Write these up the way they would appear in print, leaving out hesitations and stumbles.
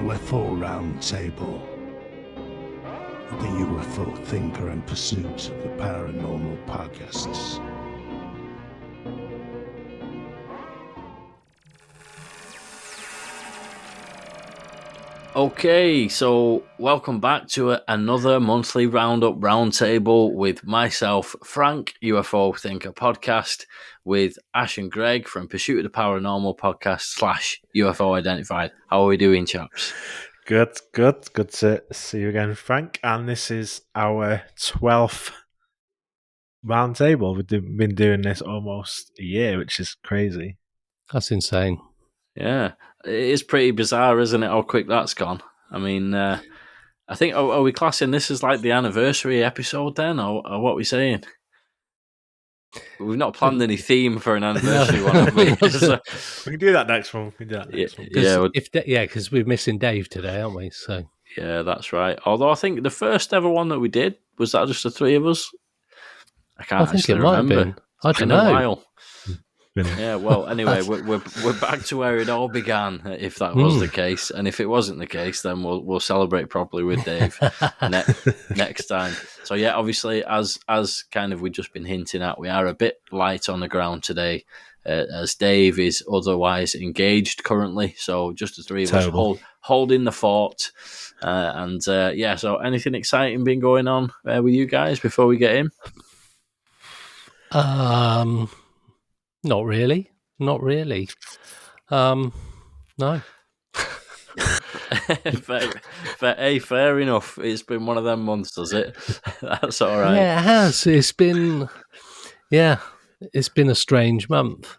UFO Round Table, the UFO Thinker and Pursuit of the Paranormal Podcasts. Okay, so welcome back to another monthly Roundup Roundtable with myself, Frank, UFO Thinker Podcast, with Ash and Greg from Pursuit of the Paranormal Podcast / UFO Identified. How are we doing, chaps? Good to see you again, Frank. And this is our 12th roundtable. We've been doing this almost a year, which is crazy. That's insane. Yeah, it is pretty bizarre, isn't it, how quick that's gone? I mean, I think, are we classing this as like the anniversary episode then, or what are we saying? We've not planned any theme for an anniversary one, have we? So, we can do that next one. Because we're missing Dave today, aren't we? So yeah, that's right. Although I think the first ever one that we did, was that just the three of us? I can't think actually it might remember. have been. I It's don't been a know. while. Yeah, well, anyway, we're back to where it all began, if that was the case. And if it wasn't the case, then we'll celebrate properly with Dave next time. So yeah, obviously, as kind of we've just been hinting at, we are a bit light on the ground today, as Dave is otherwise engaged currently. So just the three of us holding the fort. So anything exciting been going on with you guys before we get in? Not really. No. Fair enough. It's been one of them months, does it? That's all right. Yeah, it has. It's been a strange month.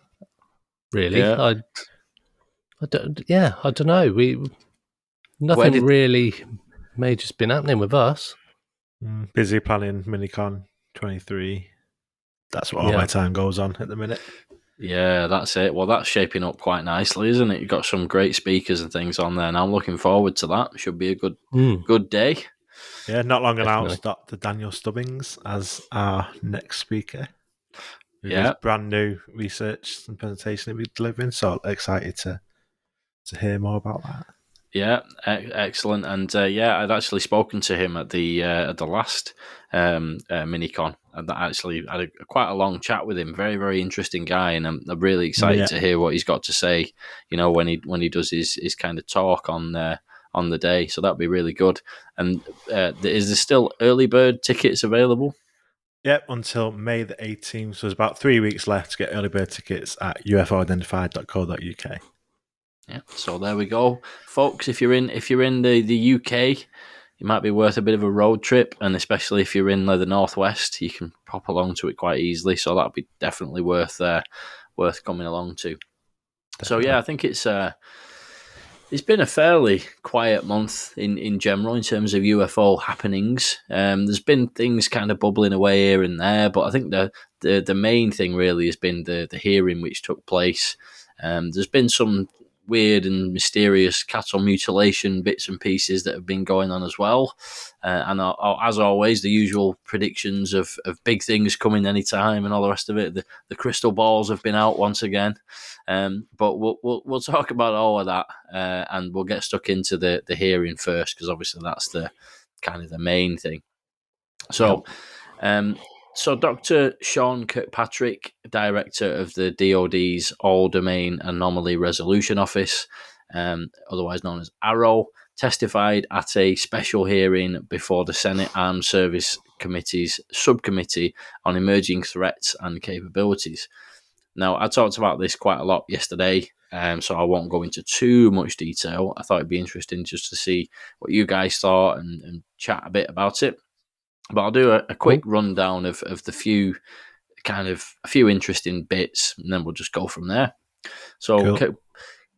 Really, Yeah. I don't know. Nothing really major's been happening with us. Busy planning Minicon 23. That's what all my time goes on at the minute. Yeah, that's it. Well, that's shaping up quite nicely, isn't it? You've got some great speakers and things on there, and I'm looking forward to that. Should be a good day. Yeah, not long announced Dr. Daniel Stubbings as our next speaker. With his brand new research and presentation he'll be delivering. So excited to hear more about that. Yeah, excellent. And I'd actually spoken to him at the last Minicon, and that actually had quite a long chat with him. Very, very interesting guy, and I'm really excited to hear what he's got to say. You know, when he does his kind of talk on the day, so that'd be really good. And is there still early bird tickets available? Yep, until May the 18th. So there's about 3 weeks left to get early bird tickets at ufoidentified.co.uk. Yeah, so there we go, folks. If you're in the UK, it might be worth a bit of a road trip, and especially if you're in the northwest, you can pop along to it quite easily. So that'd be definitely worth coming along to. Definitely. So yeah, I think it's been a fairly quiet month in general in terms of UFO happenings. There's been things kind of bubbling away here and there, but I think the main thing really has been the hearing which took place. There's been some weird and mysterious cattle mutilation bits and pieces that have been going on as well, and as always, the usual predictions of big things coming anytime and all the rest of it. The crystal balls have been out once again, but we'll talk about all of that, and we'll get stuck into the hearing first, because obviously that's the kind of the main thing. So. So Dr. Sean Kirkpatrick, Director of the DoD's All-Domain Anomaly Resolution Office, otherwise known as ARROW, testified at a special hearing before the Senate Armed Service Committee's Subcommittee on Emerging Threats and Capabilities. Now, I talked about this quite a lot yesterday, so I won't go into too much detail. I thought it'd be interesting just to see what you guys thought and chat a bit about it. But I'll do a quick rundown of a few interesting bits, and then we'll just go from there. So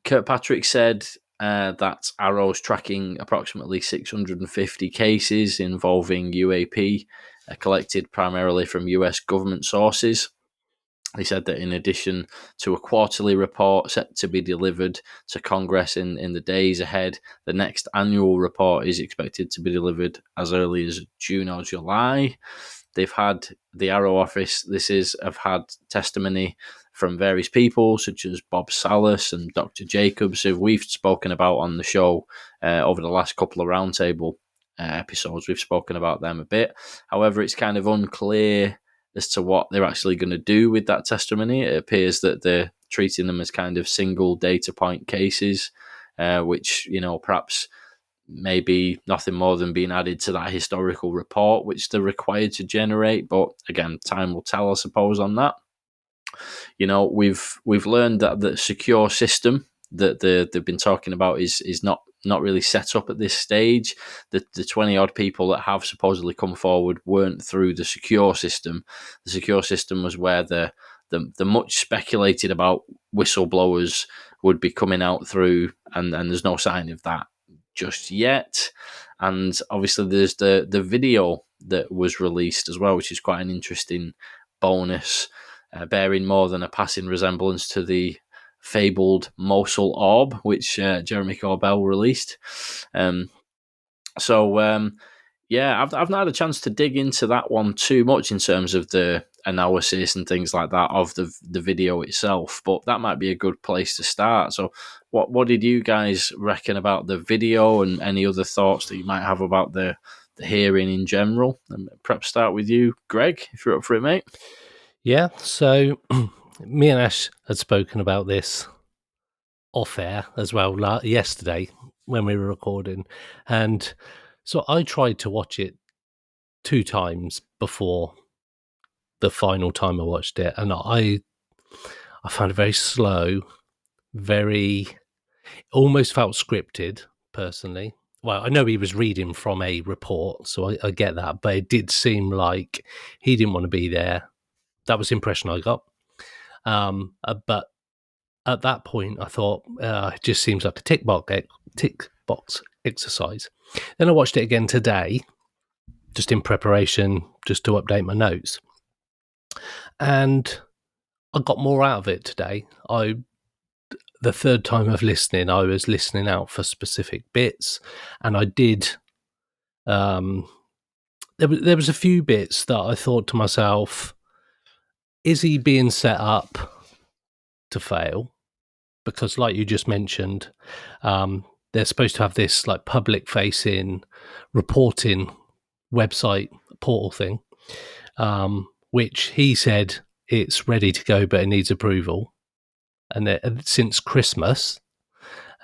Kirkpatrick said that ARROW's tracking approximately 650 cases involving UAP, collected primarily from US government sources. He said that in addition to a quarterly report set to be delivered to Congress in the days ahead, the next annual report is expected to be delivered as early as June or July. They've had the ARROW office, have had testimony from various people, such as Bob Salas and Dr. Jacobs, who we've spoken about on the show over the last couple of roundtable episodes. We've spoken about them a bit. However, it's kind of unclear as to what they're actually going to do with that testimony. It appears that they're treating them as kind of single data point cases, which, perhaps maybe nothing more than being added to that historical report, which they're required to generate. But again, time will tell, I suppose, on that. We've learned that the secure system that they've been talking about is not really set up at this stage. The 20 odd people that have supposedly come forward weren't through the secure system. The secure system was where the much speculated about whistleblowers would be coming out through, and there's no sign of that just yet. And obviously there's the video that was released as well, which is quite an interesting bonus, bearing more than a passing resemblance to the fabled Mosul orb, which Jeremy Corbell released. I've not had a chance to dig into that one too much in terms of the analysis and things like that of the video itself, but that might be a good place to start. So what did you guys reckon about the video, and any other thoughts that you might have about the hearing in general? And perhaps start with you, Greg, if you're up for it, mate. Yeah, so me and Ash had spoken about this off air as well yesterday when we were recording, and so I tried to watch it 2 times before the final time I watched it, and I found it very slow, very almost felt scripted personally. Well, I know he was reading from a report, so I get that, but it did seem like he didn't want to be there. That was the impression I got. But at that point, I thought it just seems like a tick box exercise. Then I watched it again today, just in preparation, just to update my notes, and I got more out of it today. The third time of listening, I was listening out for specific bits, and I did. There was a few bits that I thought to myself, is he being set up to fail? Because like you just mentioned, they're supposed to have this like public facing reporting website portal thing, which he said it's ready to go, but it needs approval. And since Christmas,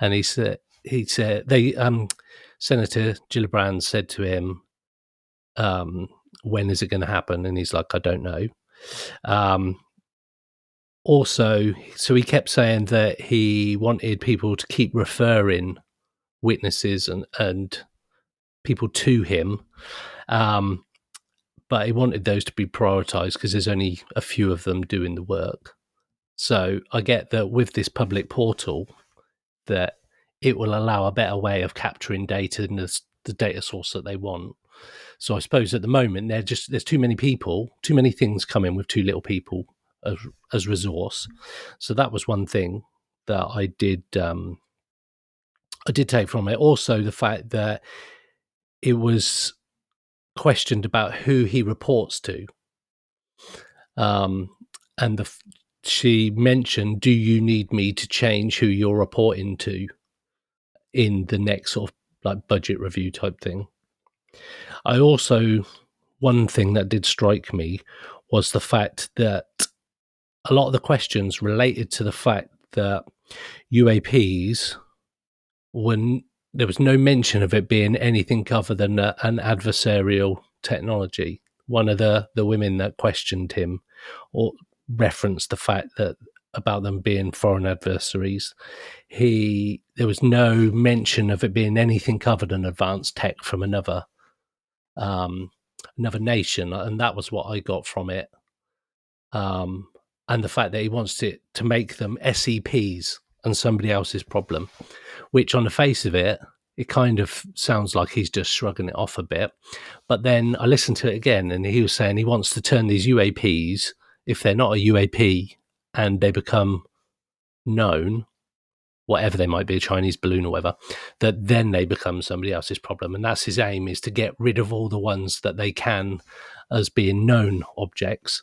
and he said Senator Gillibrand said to him, when is it going to happen? And he's like, I don't know. Also, so he kept saying that he wanted people to keep referring witnesses and people to him, but he wanted those to be prioritized because there's only a few of them doing the work. So I get that with this public portal, that it will allow a better way of capturing data in the data source that they want. So I suppose at the moment there's too many people, too many things coming with too little people as resource. So that was one thing that I did take from it. Also, the fact that it was questioned about who he reports to, and she mentioned, do you need me to change who you're reporting to in the next sort of like budget review type thing? I also, one thing that did strike me was the fact that a lot of the questions related to the fact that UAPs, there was no mention of it being anything other than an adversarial technology. One of the women that questioned him or referenced the fact that about them being foreign adversaries. There was no mention of it being anything other than advanced tech from another nation, and that was what I got from it. And the fact that he wants it to make them SEPs and somebody else's problem, which on the face of it, it kind of sounds like he's just shrugging it off a bit. But then I listened to it again, and he was saying he wants to turn these UAPs, if they're not a UAP and they become known, whatever they might be, a Chinese balloon or whatever, that then they become somebody else's problem. And that's his aim, is to get rid of all the ones that they can as being known objects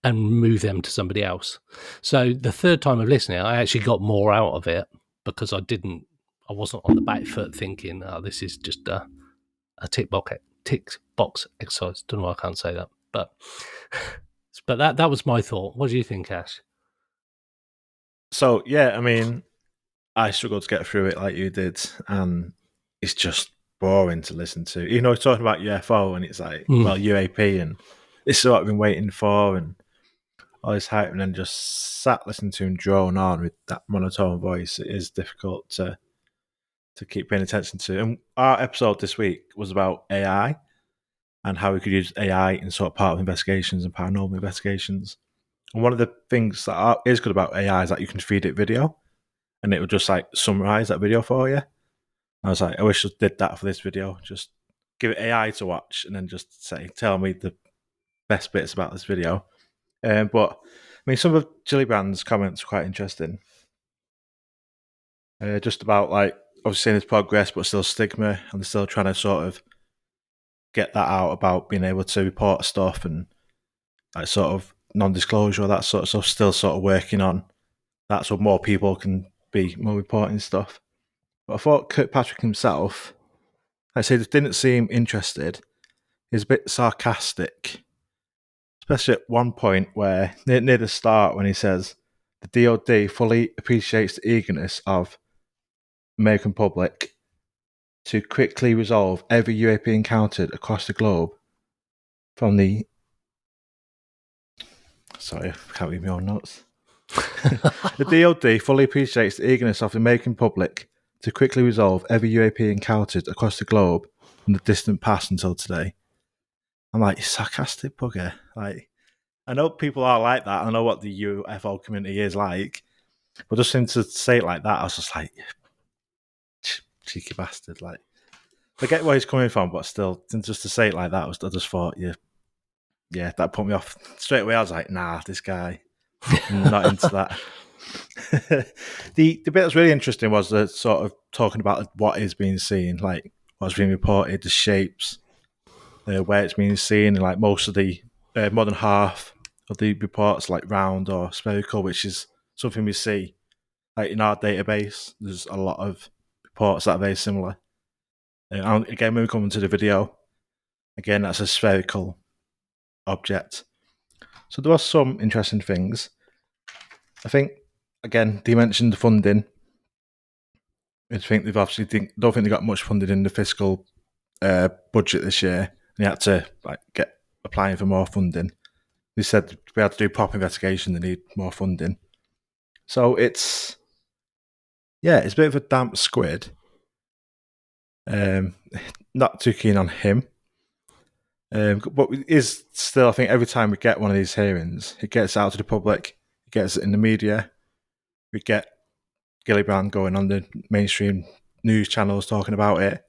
and move them to somebody else. So the third time of listening, I actually got more out of it because I wasn't on the back foot thinking, oh, this is just a tick box exercise. Don't know why I can't say that, but that was my thought. What do you think, Ash? So yeah, I mean, I struggled to get through it like you did, and it's just boring to listen to. You know, talking about UFO, and it's like, well, UAP, and this is what I've been waiting for, and all this hype, and then just sat listening to him drone on with that monotone voice. It is difficult to keep paying attention to. And our episode this week was about AI and how we could use AI in sort of part of investigations and paranormal investigations. And one of the things that is good about AI is that you can feed it video, and it will just like summarize that video for you. I was like, I wish I did that for this video. Just give it AI to watch, and then just say, tell me the best bits about this video. But I mean, some of Gillibrand's comments were quite interesting. Just about like obviously seeing his progress, but still stigma, and still trying to sort of get that out about being able to report stuff and like sort of non-disclosure, that sort of stuff. Still sort of working on that, so more people can be more reporting stuff. But I thought Kirkpatrick himself, I say, didn't seem interested. He's a bit sarcastic, especially at one point where near the start when he says the DoD fully appreciates the eagerness of American public to quickly resolve every UAP encountered across the globe from the... Sorry, I can't read my own notes. The DoD fully appreciates the eagerness of the American public to quickly resolve every UAP encountered across the globe from the distant past until today. I'm like, you sarcastic bugger. Like, I know people are like that. I know what the UFO community is like. But just him to say it like that, I was just like, cheeky bastard. Like, I get where he's coming from, but still, just to say it like that, I just thought, yeah, that put me off straight away. I was like, nah, this guy, I'm not into that. The bit that's really interesting was the sort of talking about what is being seen, like what's being reported, the shapes, where it's being seen, and like most of the more than half of the reports like round or spherical, which is something we see like in our database. There's a lot of reports that are very similar. And again, when we come into the video, again, that's a spherical object. So there are some interesting things. I think, again, they mentioned the funding. I think they've obviously don't think they got much funding in the fiscal budget this year, and they had to like get applying for more funding. They said to be able to do proper investigation, they need more funding. So it's a bit of a damp squid. Not too keen on him. But it is still, I think, every time we get one of these hearings, it gets out to the public, it gets it in the media. We get Gillibrand going on the mainstream news channels talking about it,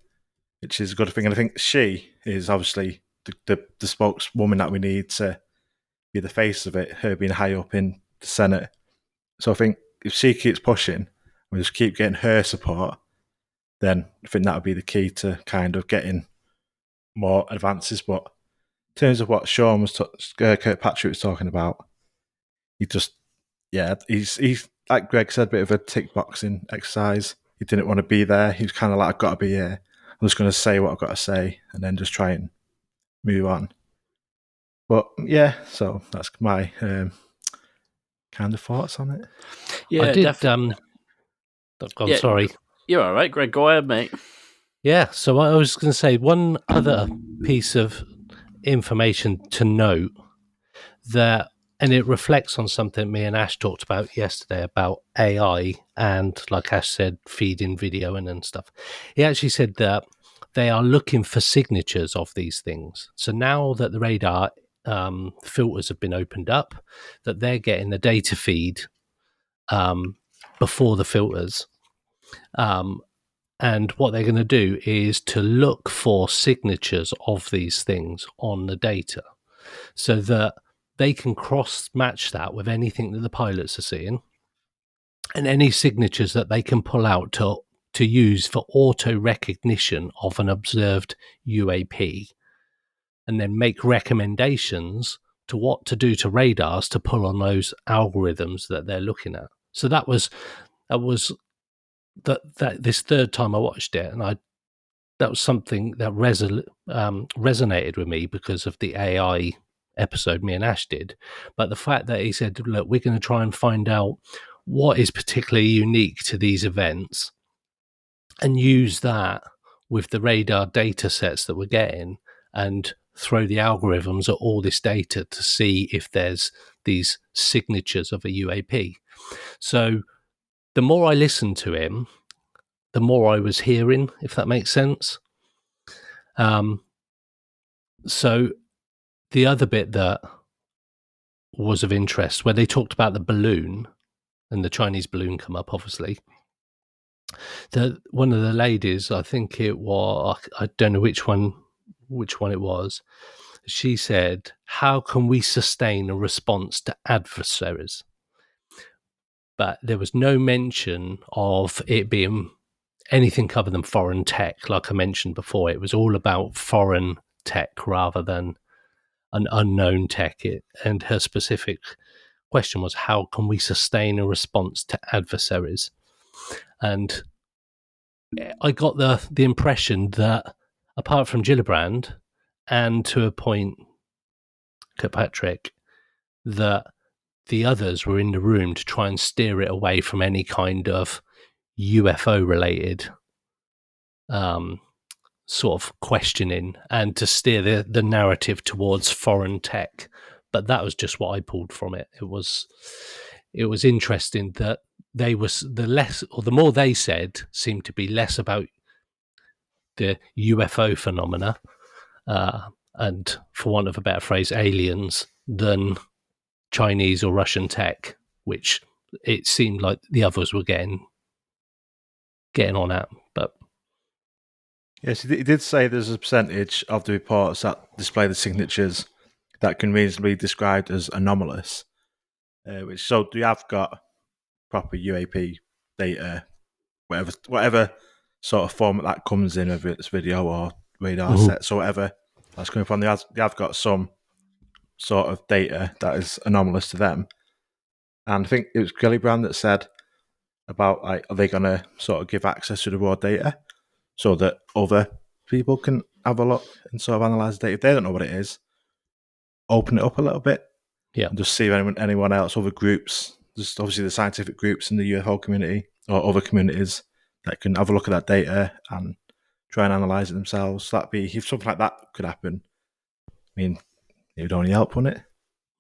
which is a good thing. And I think she is obviously the spokeswoman that we need to be the face of it, her being high up in the Senate. So I think if she keeps pushing, we just keep getting her support, then I think that would be the key to kind of getting more advances. But in terms of what Sean was Kirkpatrick was talking about, he's like Greg said, a bit of a tick boxing exercise. He didn't want to be there. He was kind of like, I've got to be here. I'm just going to say what I've got to say and then just try and move on. But yeah, so that's my kind of thoughts on it. Yeah, I did. Sorry. You're all right, Greg. Go ahead, mate. Yeah, so I was going to say one other piece of information to note and it reflects on something me and Ash talked about yesterday about AI and, like Ash said, feeding video and stuff. He actually said that they are looking for signatures of these things. So now that the radar filters have been opened up, that they're getting the data feed before the filters. And what they're going to do is to look for signatures of these things on the data so that they can cross-match that with anything that the pilots are seeing and any signatures that they can pull out to use for auto-recognition of an observed UAP, and then make recommendations to what to do to radars to pull on those algorithms that they're looking at. So that was this third time I watched it, and that was something that resonated with me because of the AI episode me and Ash did. But the fact that he said, look, we're going to try and find out what is particularly unique to these events and use that with the radar data sets that we're getting and throw the algorithms at all this data to see if there's these signatures of a UAP. So the more I listened to him, the more I was hearing, if that makes sense. So the other bit that was of interest, where they talked about the balloon and the Chinese balloon come up, obviously. One of the ladies, I think it was, I don't know which one it was, she said, how can we sustain a response to adversaries? But there was no mention of it being anything other than foreign tech, like I mentioned before. It was all about foreign tech rather than an unknown tech. And her specific question was, how can we sustain a response to adversaries? And I got the impression that apart from Gillibrand and to a point Kirkpatrick, that the others were in the room to try and steer it away from any kind of UFO related sort of questioning and to steer the narrative towards foreign tech. But that was just what I pulled from it. It was interesting that they was the more they said seemed to be less about the UFO phenomena and, for want of a better phrase, aliens than Chinese or Russian tech, which it seemed like the others were getting on at. But yes, he did say there's a percentage of the reports that display the signatures that can reasonably be described as anomalous. So we have got proper UAP data, whatever sort of format that comes in, whether it's video or radar sets or whatever that's coming from. They have got some sort of data that is anomalous to them. And I think it was Gillibrand that said about, like, are they going to sort of give access to the raw data so that other people can have a look and sort of analyze the data? If they don't know what it is, open it up a little bit. Yeah. And just see if anyone else, other groups, just obviously the scientific groups in the UFO community or other communities that can have a look at that data and try and analyze it themselves. That'd be, if something like that could happen, I mean, it would only help, wouldn't it?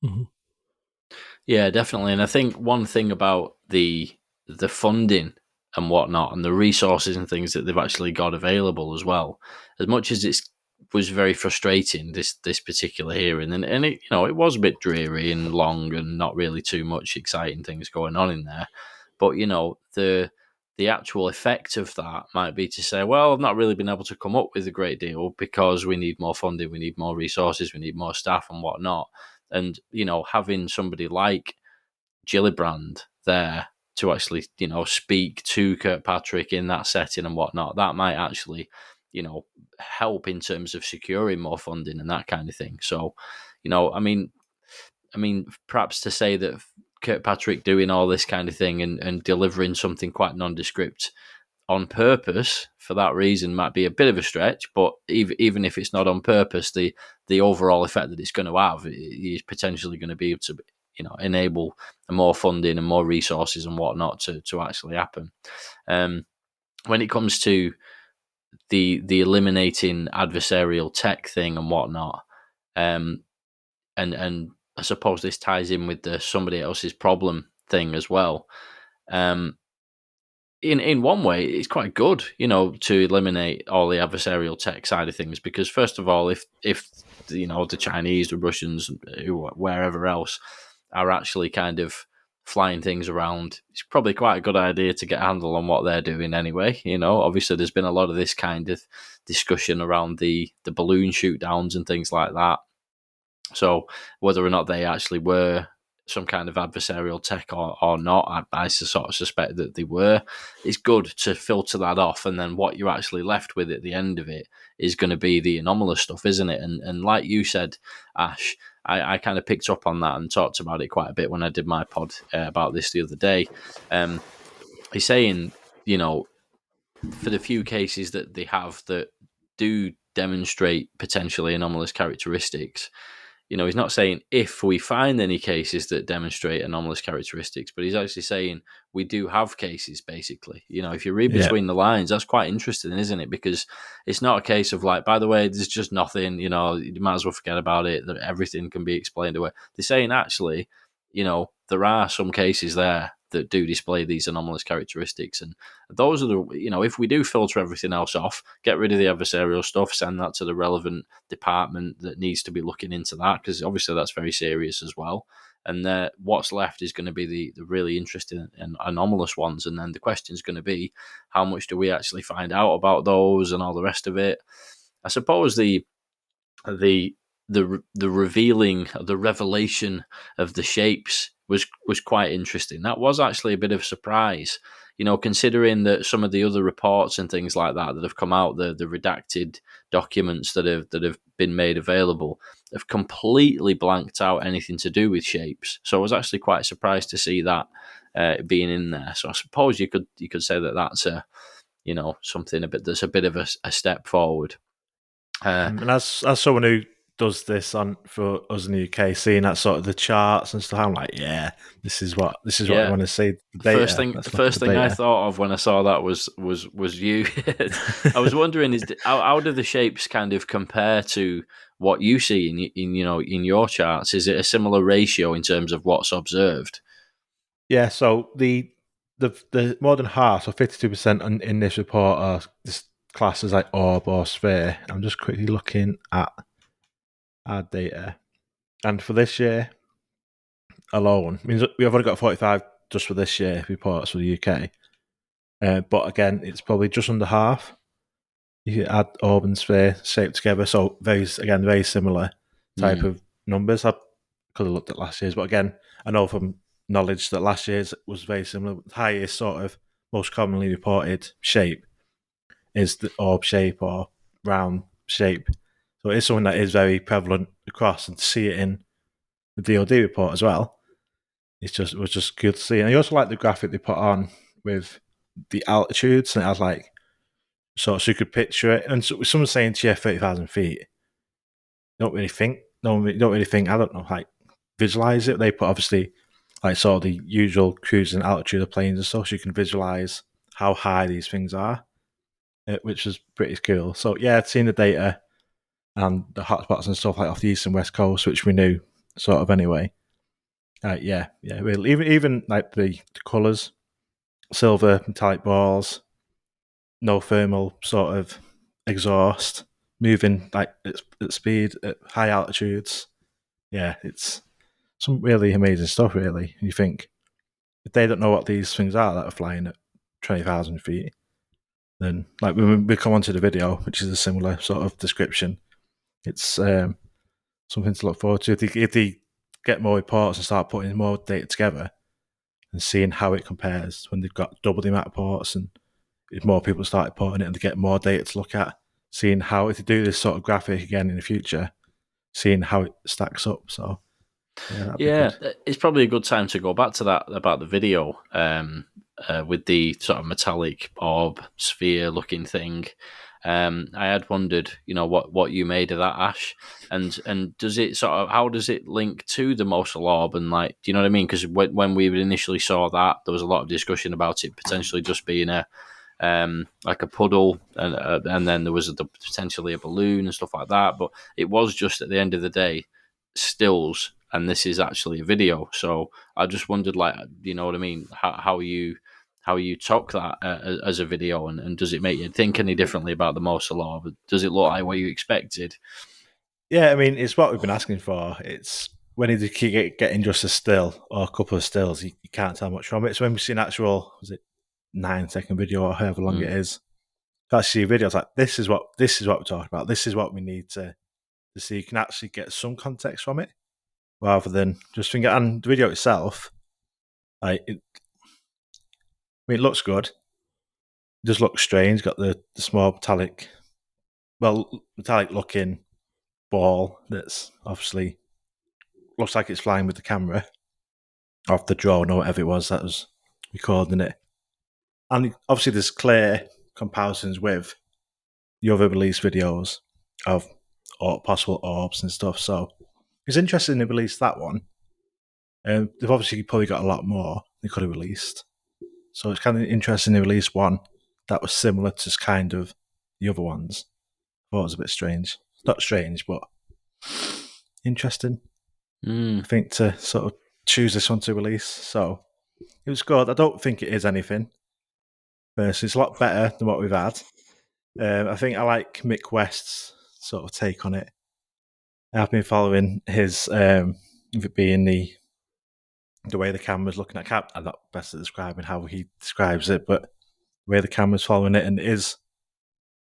Mm-hmm. Yeah, definitely. And I think one thing about the funding and whatnot and the resources and things that they've actually got available as well, as much as it was very frustrating, this particular hearing, and it, it was a bit dreary and long and not really too much exciting things going on in there. But, the actual effect of that might be to say, well, I've not really been able to come up with a great deal because we need more funding, we need more resources, we need more staff and whatnot. And, having somebody like Gillibrand there to actually, speak to Kirkpatrick in that setting and whatnot, that might actually, help in terms of securing more funding and that kind of thing. So, I mean, perhaps to say that Kirkpatrick doing all this kind of thing and delivering something quite nondescript on purpose for that reason might be a bit of a stretch, but even if it's not on purpose, the overall effect that it's going to have is potentially going to be able to, enable more funding and more resources and whatnot to actually happen. When it comes to the eliminating adversarial tech thing and whatnot, and I suppose this ties in with the somebody else's problem thing as well. In one way, it's quite good, to eliminate all the adversarial tech side of things, because first of all, if the Chinese, the Russians, wherever else are actually kind of flying things around, it's probably quite a good idea to get a handle on what they're doing anyway. Obviously there's been a lot of this kind of discussion around the balloon shoot downs and things like that. So whether or not they actually were some kind of adversarial tech or not. I sort of suspect that they were. It's good to filter that off, and then what you're actually left with at the end of it is going to be the anomalous stuff, isn't it? And like you said, Ash, I kind of picked up on that and talked about it quite a bit when I did my pod about this the other day. He's saying, for the few cases that they have that do demonstrate potentially anomalous characteristics, he's not saying if we find any cases that demonstrate anomalous characteristics, but he's actually saying we do have cases, basically. If you read between the lines, that's quite interesting, isn't it? Because it's not a case of like, by the way, there's just nothing, you might as well forget about it, that everything can be explained away. They're saying actually, there are some cases there that do display these anomalous characteristics. And those are the, if we do filter everything else off, get rid of the adversarial stuff, send that to the relevant department that needs to be looking into that, because obviously that's very serious as well. And what's left is going to be the really interesting and anomalous ones. And then the question is going to be, how much do we actually find out about those and all the rest of it? I suppose the revealing, the revelation of the shapes was quite interesting. That was actually a bit of a surprise, considering that some of the other reports and things like that have come out, the redacted documents that have been made available have completely blanked out anything to do with shapes. So I was actually quite surprised to see that being in there. So I suppose you could say that that's something that's a bit of a step forward. And as someone who does this for us in the UK, seeing that sort of the charts and stuff, I'm like, this is what I want to see. The first thing I thought of when I saw that was you. I was wondering, how do the shapes kind of compare to what you see in your charts? Is it a similar ratio in terms of what's observed? Yeah. So the more than half, so 52% in this report are this class as like orb or sphere. I'm just quickly looking at our data, and for this year alone, means we've only got 45 just for this year reports for the UK. But again, it's probably just under half. You add orb and sphere shape together, so very similar type of numbers. I could have looked at last year's, but again, I know from knowledge that last year's was very similar. The highest sort of most commonly reported shape is the orb shape or round shape. So it is something that is very prevalent across, and to see it in the DoD report as well, it was just good to see. And I also like the graphic they put on with the altitudes, and it has like so you could picture it. And so someone's saying to you 30,000 feet, don't really think, I don't know, like visualize it. They put obviously like sort of the usual cruising altitude of planes and stuff, so you can visualize how high these things are, which was pretty cool. So yeah, I'd seen the data and the hotspots and stuff like off the east and west coast, which we knew sort of anyway. Really. Even like the colours, silver metallic balls, no thermal sort of exhaust, moving like at speed at high altitudes. Yeah, it's some really amazing stuff. Really, you think if they don't know what these things are that are flying at 20,000 feet, then like when we come onto the video, which is a similar sort of description, it's something to look forward to. If they get more reports and start putting more data together and seeing how it compares when they've got double the amount of reports, and if more people start reporting it and they get more data to look at, seeing how, if they do this sort of graphic again in the future, seeing how it stacks up. So yeah, it's probably a good time to go back to that about the video with the sort of metallic orb sphere looking thing. I had wondered, what you made of that, Ash, and does it how does it link to the Mosul orb, and like, do you know what I mean? Because when we initially saw that, there was a lot of discussion about it potentially just being like a puddle, and then there was potentially a balloon and stuff like that, but it was just at the end of the day stills, and this is actually a video. So I just wondered, like, you know what I mean, how you took that as a video, and does it make you think any differently about the Mosul orb? Does it look like what you expected? Yeah, I mean, it's what we've been asking for. It's when you keep getting just a still or a couple of stills, you can't tell much from it. So when we see an actual, was it 9-second video or however long it is, to actually see a video, it's like, this is what we're talking about. This is what we need to see. You can actually get some context from it. rather than just thinking. And the video itself, it looks good. It does look strange. Got the small metallic looking ball that's obviously looks like it's flying with the camera off the drone or whatever it was that was recording it. And obviously there's clear comparisons with the other release videos of possible orbs and stuff. So it's interesting they released that one. They've obviously probably got a lot more they could have released. So it's kind of interesting they released one that was similar to kind of the other ones. I thought it was a bit strange. Not strange, but interesting. I think to sort of choose this one to release. So it was good. I don't think it is anything. It's a lot better than what we've had. I think I like Mick West's sort of take on it. I've been following his, it being the way the camera's looking at cap. I'm not best at describing how he describes it, but the way the camera's following it, and it is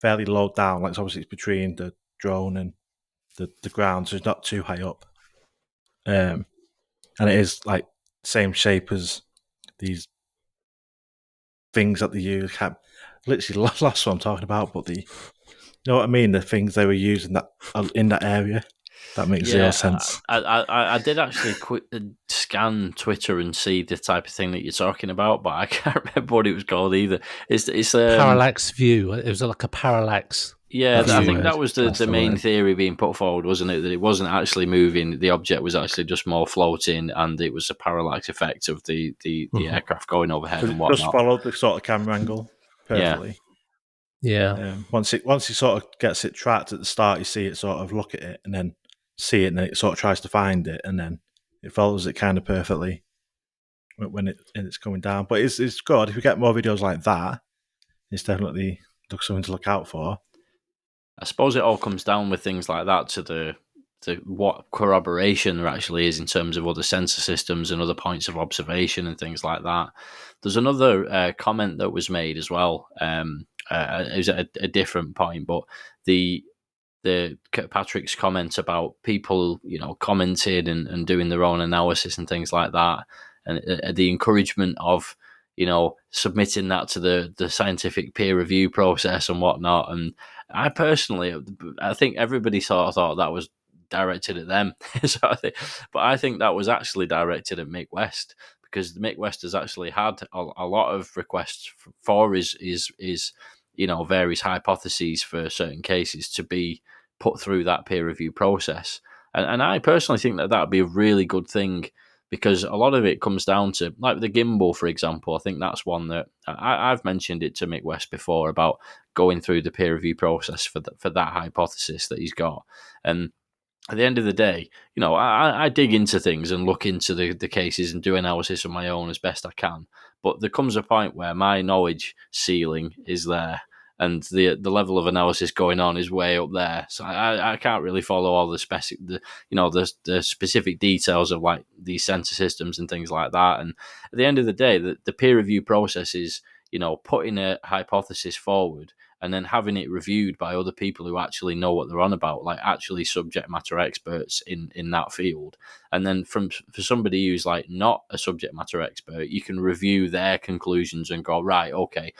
fairly low down. Like it's between the drone and the ground, so it's not too high up. And it is like same shape as these things that they use. Literally lost what I'm talking about, but you know what I mean? The things they were using that in that area. That makes zero sense. I did actually scan Twitter and see the type of thing that you're talking about, but I can't remember what it was called either. It's parallax view. It was like a parallax. Yeah, I think that was the main theory being put forward, wasn't it? That it wasn't actually moving; the object was actually just more floating, and it was a parallax effect of the aircraft going overhead and whatnot. Just followed the sort of camera angle perfectly. Yeah. Once it sort of gets it tracked at the start, you see it sort of look at it and then see it, and then it sort of tries to find it, and then it follows it kind of perfectly when it's coming down. But it's good if we get more videos like that. It's definitely something to look out for. I suppose it all comes down with things like that to what corroboration there actually is in terms of other sensor systems and other points of observation and things like that. There's another comment that was made as well. It was at a different point, but the Patrick's comment about people, commenting and doing their own analysis and things like that, and the encouragement of, submitting that to the scientific peer review process and whatnot. And I think everybody sort of thought that was directed at them. But I think that was actually directed at Mick West, because Mick West has actually had a lot of requests for his various hypotheses for certain cases to be put through that peer review process. And I personally think that would be a really good thing, because a lot of it comes down to, like the gimbal, for example. I think that's one that I've mentioned it to Mick West before about going through the peer review process for that hypothesis that he's got. And at the end of the day, I dig into things and look into the cases and do analysis of my own as best I can. But there comes a point where my knowledge ceiling is there, and the level of analysis going on is way up there. So I can't really follow all the specific details of like these sensor systems and things like that. And at the end of the day, the peer review process is, putting a hypothesis forward and then having it reviewed by other people who actually know what they're on about, like actually subject matter experts in that field. And then for somebody who's like not a subject matter expert, you can review their conclusions and go, right, okay,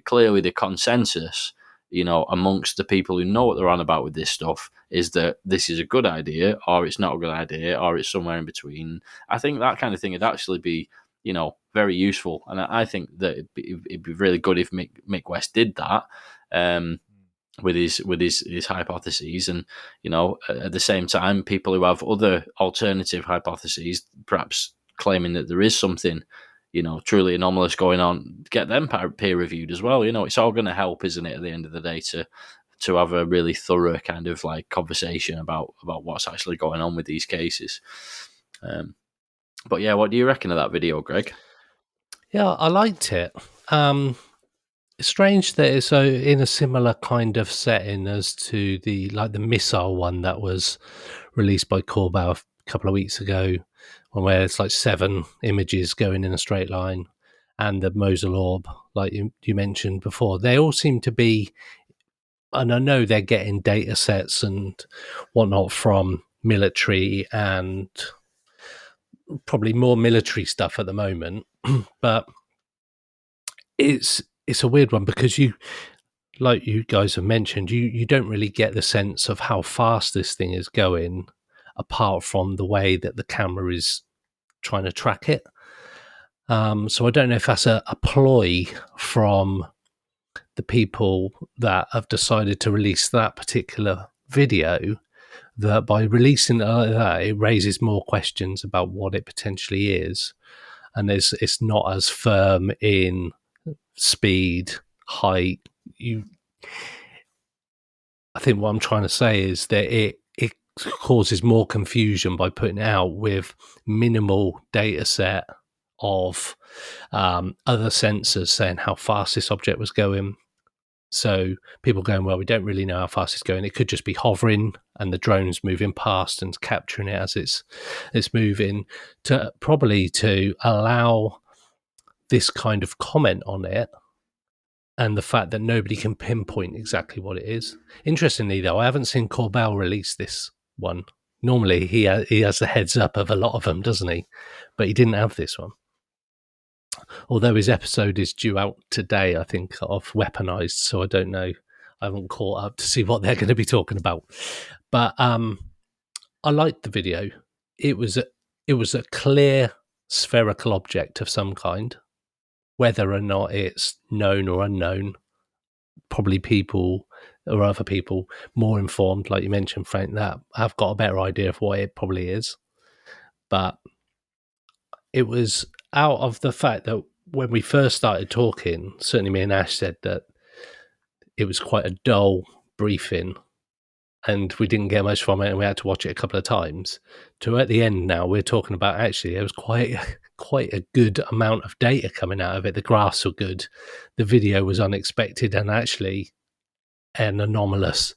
clearly the consensus, amongst the people who know what they're on about with this stuff is that this is a good idea, or it's not a good idea, or it's somewhere in between. I think that kind of thing would actually be, very useful. And I think that it'd be really good if Mick West did that, with his hypotheses. And, at the same time, people who have other alternative hypotheses, perhaps claiming that there is something, truly anomalous going on, get them peer reviewed as well. It's all going to help, isn't it, at the end of the day, to have a really thorough kind of like conversation about what's actually going on with these cases. But yeah, what do you reckon of that video, Greg? Yeah, I liked it. It's strange that it's in a similar kind of setting as to the missile one that was released by Corbow a couple of weeks ago, where it's like 7 images going in a straight line, and the Mosul orb, like you mentioned before. They all seem to be, and I know they're getting data sets and whatnot from military and probably more military stuff at the moment, but it's a weird one because you, like you guys have mentioned, you don't really get the sense of how fast this thing is going, apart from the way that the camera is trying to track it. So I don't know if that's a ploy from the people that have decided to release that particular video, that by releasing it like that, it raises more questions about what it potentially is, and it's not as firm in speed, height. I think what I'm trying to say is that it causes more confusion by putting it out with minimal data set of other sensors saying how fast this object was going. So people going, well, we don't really know how fast it's going. It could just be hovering and the drone's moving past and capturing it as it's moving, to probably to allow this kind of comment on it, and the fact that nobody can pinpoint exactly what it is. Interestingly, though, I haven't seen Corbell release this one. Normally, he has the heads up of a lot of them, doesn't he? But he didn't have this one. Although his episode is due out today, I think, of Weaponized, so I don't know. I haven't caught up to see what they're going to be talking about. But I liked the video. It was a clear spherical object of some kind. Whether or not it's known or unknown, probably people or other people more informed, like you mentioned, Frank, that have got a better idea of what it probably is. But it was out of the fact that when we first started talking, certainly me and Ash said that it was quite a dull briefing and we didn't get much from it and we had to watch it a couple of times, to at the end now we're talking about actually there was quite a good amount of data coming out of it. The graphs were good, the video was unexpected and actually an anomalous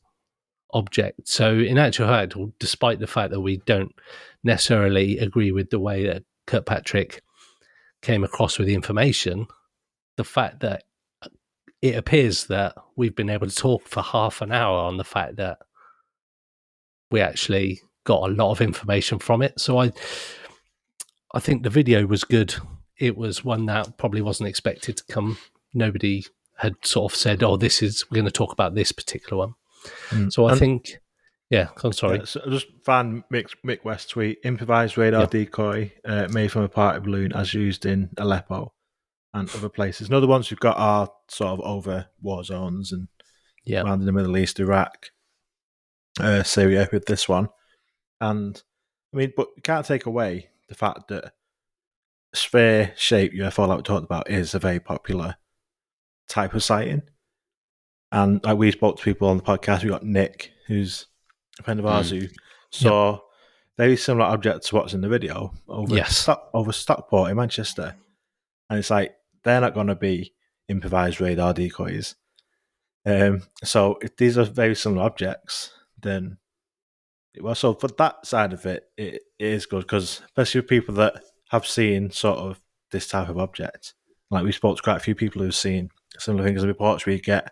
object. So in actual fact, despite the fact that we don't necessarily agree with the way that Kirkpatrick came across with the information, the fact that it appears that we've been able to talk for half an hour on the fact that we actually got a lot of information from it. So I think the video was good. It was one that probably wasn't expected to come. Nobody had sort of said, we're going to talk about this particular one. So I think, I'm sorry. So I just found Mick West tweet, improvised radar decoy made from a party balloon as used in Aleppo and other places. Another ones we've got are sort of over war zones and around in the Middle East, Iraq, Syria with this one. And I mean, but you can't take away the fact that sphere-shaped UFO, like we talked about, is a very popular type of sighting. And like we spoke to people on the podcast, we got Nick, who's a friend of ours, who saw very similar objects to what's in the video over Stockport in Manchester. And it's like, they're not going to be improvised radar decoys. So if these are very similar objects, then so for that side of it, it is good, because especially with people that have seen sort of this type of object, like we spoke to quite a few people who've seen similar things in reports where you get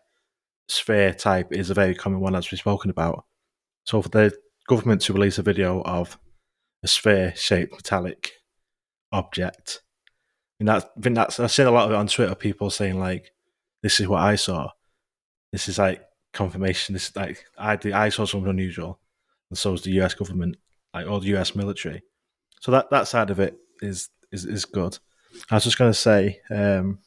sphere type is a very common one, as we've spoken about. So for the government to release a video of a sphere-shaped metallic object, I think that's I've seen a lot of it on Twitter, people saying like, this is what I saw. This is like confirmation. This is like I saw something unusual, and so is the US government, like all the US military. So that side of it is good. I was just going to say, no,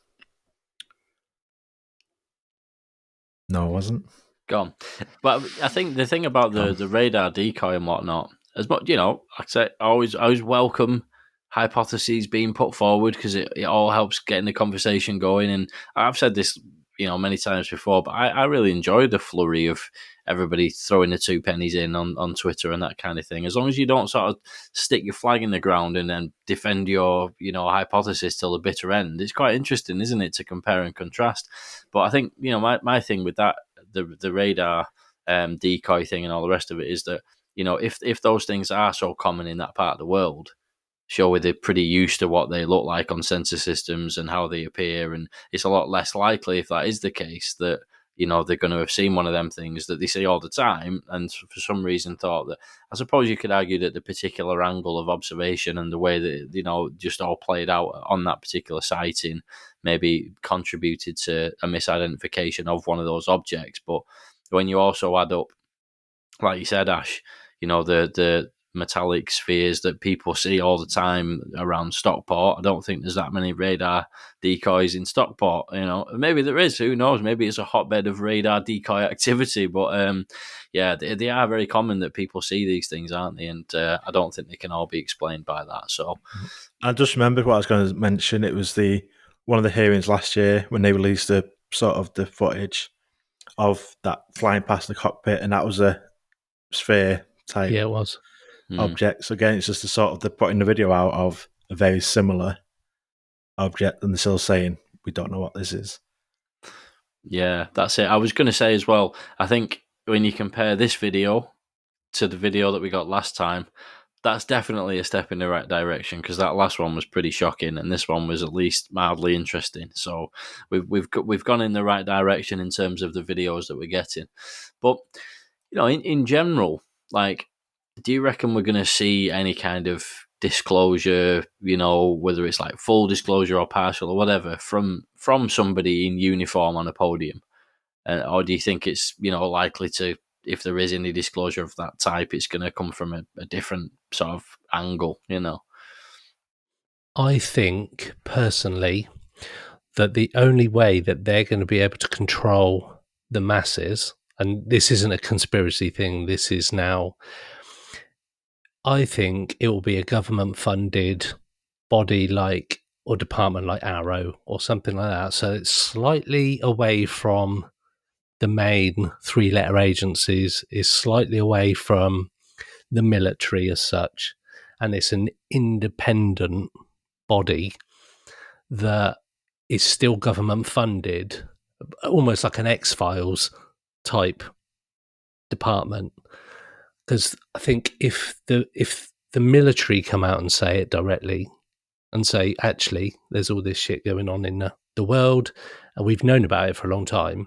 I wasn't. Go on. But I think the thing about the radar decoy and whatnot, as much, like I say, I always welcome hypotheses being put forward, because it all helps getting the conversation going. And I've said this, many times before, but I really enjoy the flurry of everybody throwing the two pennies in on Twitter and that kind of thing. As long as you don't sort of stick your flag in the ground and then defend your, hypothesis till the bitter end, it's quite interesting, isn't it, to compare and contrast. But I think, my thing with that, the radar decoy thing and all the rest of it is that, if those things are so common in that part of the world, surely they're pretty used to what they look like on sensor systems and how they appear, and it's a lot less likely, if that is the case, that they're going to have seen one of them things that they see all the time, and for some reason thought that. I suppose you could argue that the particular angle of observation and the way that just all played out on that particular sighting maybe contributed to a misidentification of one of those objects. But when you also add up, like you said, Ash, the metallic spheres that people see all the time around Stockport. I don't think there's that many radar decoys in Stockport. Maybe there is. Who knows? Maybe it's a hotbed of radar decoy activity. But they are very common that people see these things, aren't they? And I don't think they can all be explained by that. So I just remembered what I was going to mention. It was one of the hearings last year when they released the footage of that flying past the cockpit, and that was a sphere type. Yeah, it was. Object. So again, it's just they're putting the video out of a very similar object, and they're still saying we don't know what this is. Yeah, that's it. I was going to say as well, I think when you compare this video to the video that we got last time, that's definitely a step in the right direction, because that last one was pretty shocking, and this one was at least mildly interesting. So we've gone in the right direction in terms of the videos that we're getting. But in general, like, do you reckon we're going to see any kind of disclosure, whether it's like full disclosure or partial or whatever, from somebody in uniform on a podium? Or do you think it's, likely to, if there is any disclosure of that type, it's going to come from a different sort of angle, I think, personally, that the only way that they're going to be able to control the masses, and this isn't a conspiracy thing, this is now, I think it will be a government-funded body or department like Arrow or something like that. So it's slightly away from the main three-letter agencies, is slightly away from the military as such, and it's an independent body that is still government-funded, almost like an X-Files type department. Because I think if the military come out and say it directly and say, actually, there's all this shit going on in the world, and we've known about it for a long time,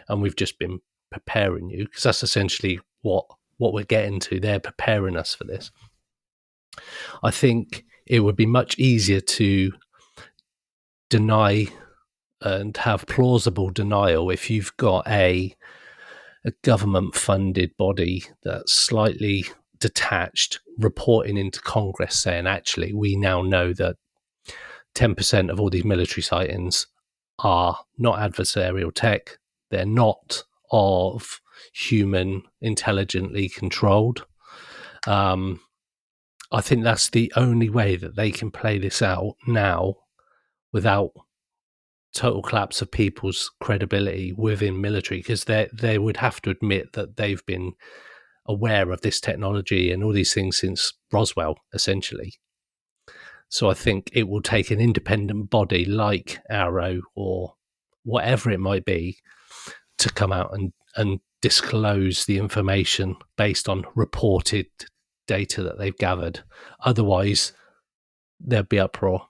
and we've just been preparing you, because that's essentially what we're getting to. They're preparing us for this. I think it would be much easier to deny and have plausible denial if you've got a government-funded body that's slightly detached, reporting into Congress saying, actually, we now know that 10% of all these military sightings are not adversarial tech. They're not of human intelligently controlled. I think that's the only way that they can play this out now without total collapse of people's credibility within military, because they would have to admit that they've been aware of this technology and all these things since Roswell, essentially. So I think it will take an independent body like Arrow or whatever it might be to come out and disclose the information based on reported data that they've gathered. Otherwise, there'll be uproar.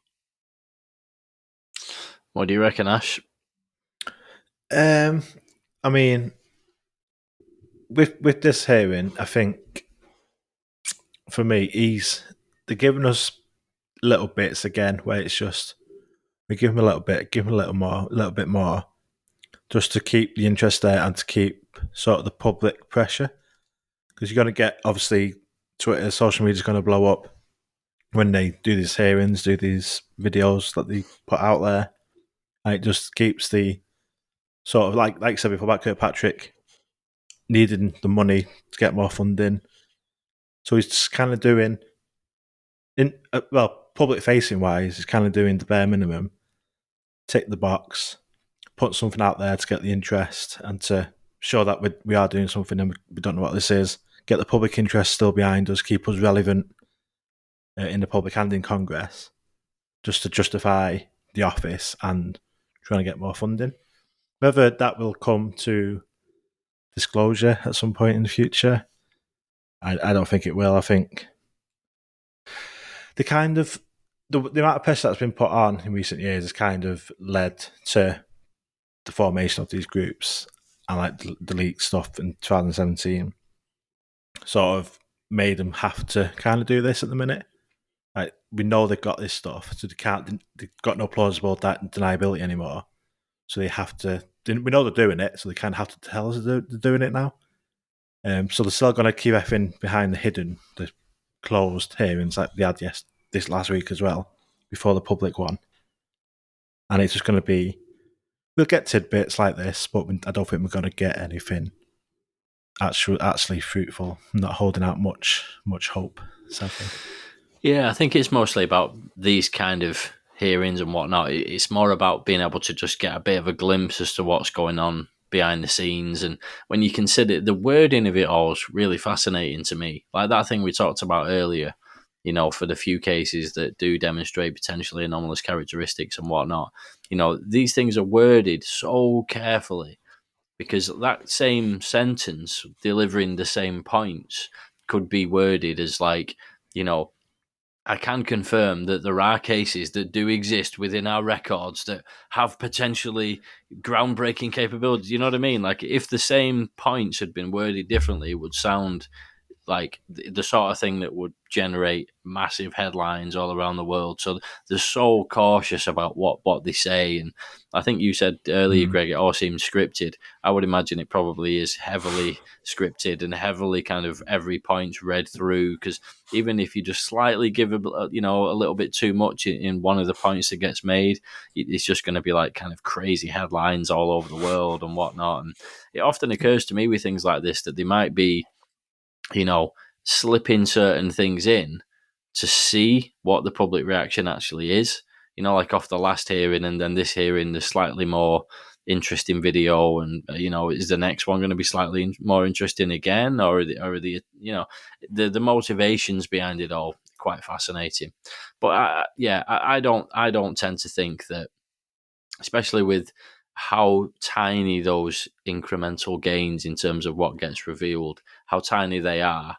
What do you reckon, Ash? I mean, with this hearing, I think for me, they're giving us little bits again, where it's just we give them a little bit, give them a little bit more, just to keep the interest there and to keep sort of the public pressure, because you're going to get, obviously, Twitter, social media is going to blow up when they do these hearings, do these videos that they put out there. And it just keeps the sort of, like I said before about Kirkpatrick, needing the money to get more funding. So he's just kind of doing, public facing wise, he's kind of doing the bare minimum, tick the box, put something out there to get the interest and to show that we are doing something and we don't know what this is, get the public interest still behind us, keep us relevant in the public and in Congress, just to justify the office and trying to get more funding. Whether that will come to disclosure at some point in the future, I don't think it will. I think the amount of pressure that's been put on in recent years has kind of led to the formation of these groups. and like the leaked stuff in 2017 sort of made them have to kind of do this at the minute. Like, we know they've got this stuff, so they've got no plausible deniability anymore. So they have to. We know they're doing it, so they kind of have to tell us they're doing it now. So they're still going to keep everything behind the closed hearings like they had this last week as well, before the public one. And it's just going to be, we'll get tidbits like this, but I don't think we're going to get anything actually fruitful. I'm not holding out much hope, sadly. Yeah, I think it's mostly about these kind of hearings and whatnot. It's more about being able to just get a bit of a glimpse as to what's going on behind the scenes. And when you consider the wording of it all is really fascinating to me. Like that thing we talked about earlier, you know, for the few cases that do demonstrate potentially anomalous characteristics and whatnot, you know, these things are worded so carefully because that same sentence delivering the same points could be worded as like, you know, I can confirm that there are cases that do exist within our records that have potentially groundbreaking capabilities. You know what I mean? Like if the same points had been worded differently, it would sound like the sort of thing that would generate massive headlines all around the world. So they're so cautious about what they say. And I think you said earlier, Greg, it all seems scripted. I would imagine it probably is heavily scripted and heavily kind of every point's read through, because even if you just slightly give a little bit too much in one of the points that gets made, it's just going to be like kind of crazy headlines all over the world and whatnot. And it often occurs to me with things like this that they might be, you know, slipping certain things in to see what the public reaction actually is. You know, like off the last hearing and then this hearing, there's slightly more interesting video, and you know, is the next one going to be slightly more interesting again, or are the you know, the motivations behind it all quite fascinating. But I don't tend to think that, especially with how tiny those incremental gains in terms of what gets revealed, how tiny they are,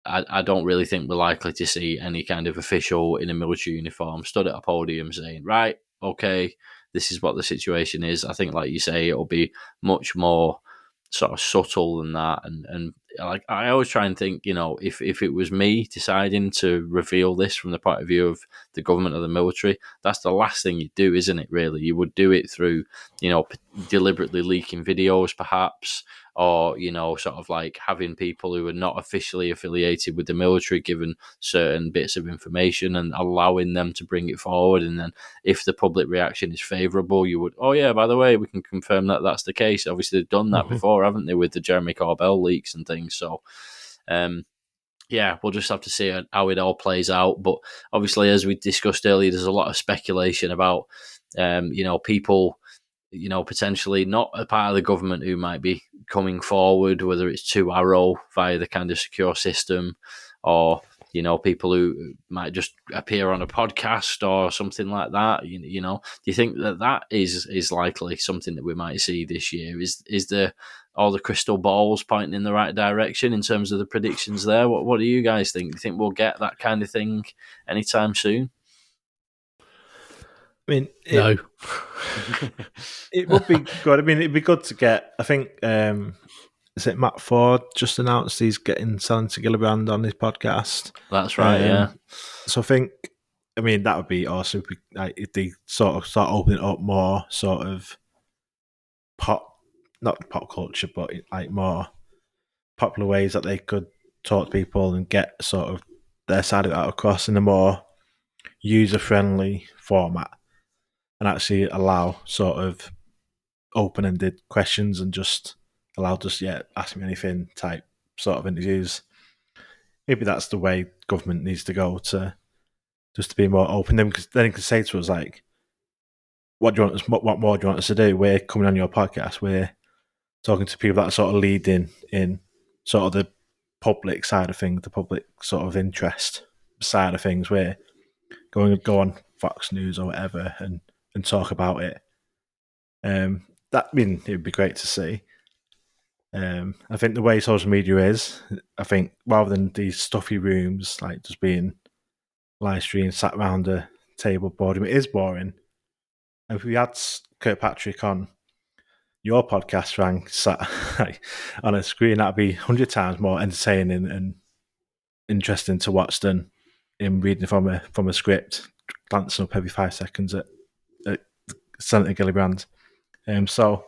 I don't really think we're likely to see any kind of official in a military uniform stood at a podium saying, right, okay, this is what the situation is. I think, like you say, it'll be much more sort of subtle than that. And like I always try and think, you know, if it was me deciding to reveal this from the point of view of the government or the military, that's the last thing you'd do, isn't it, really? You would do it through, you know, deliberately leaking videos, perhaps, or, you know, sort of like having people who are not officially affiliated with the military given certain bits of information and allowing them to bring it forward. And then if the public reaction is favourable, you would, oh yeah, by the way, we can confirm that that's the case. Obviously, they've done that before, haven't they, with the Jeremy Corbell leaks and things. So, yeah, we'll just have to see how it all plays out. But obviously, as we discussed earlier, there's a lot of speculation about, you know, people, you know, potentially not a part of the government who might be coming forward, whether it's to Arrow via the kind of secure system, or, you know, people who might just appear on a podcast or something like that. You know, do you think that is likely something that we might see this year? Is there all the crystal balls pointing in the right direction in terms of the predictions there? What do you guys think? Do you think we'll get that kind of thing anytime soon? I mean, no. It would be good. I mean, it'd be good to get. I think is it Matt Ford just announced he's getting Santa Gillibrand on his podcast? That's right. Yeah. So I think, I mean, that would be awesome if they sort of start opening up more sort of not pop culture, but like more popular ways that they could talk to people and get sort of their side of it out across in a more user-friendly format, and actually allow sort of open-ended questions and just ask me anything type sort of interviews. Maybe that's the way government needs to go, to just to be more open. Then you can say to us like, what more do you want us to do? We're coming on your podcast. We're talking to people that are sort of leading in sort of the public side of things, the public sort of interest side of things. We're going to go on Fox News or whatever and talk about it. It would be great to see. I think the way social media is, I think rather than these stuffy rooms, like just being live streamed, sat around a table boardroom, it is boring. If we had Kirkpatrick on your podcast, Frank, sat on a screen, that'd be 100 times more entertaining and interesting to watch than him reading from a script, glancing up every 5 seconds at Senator Gillibrand. So,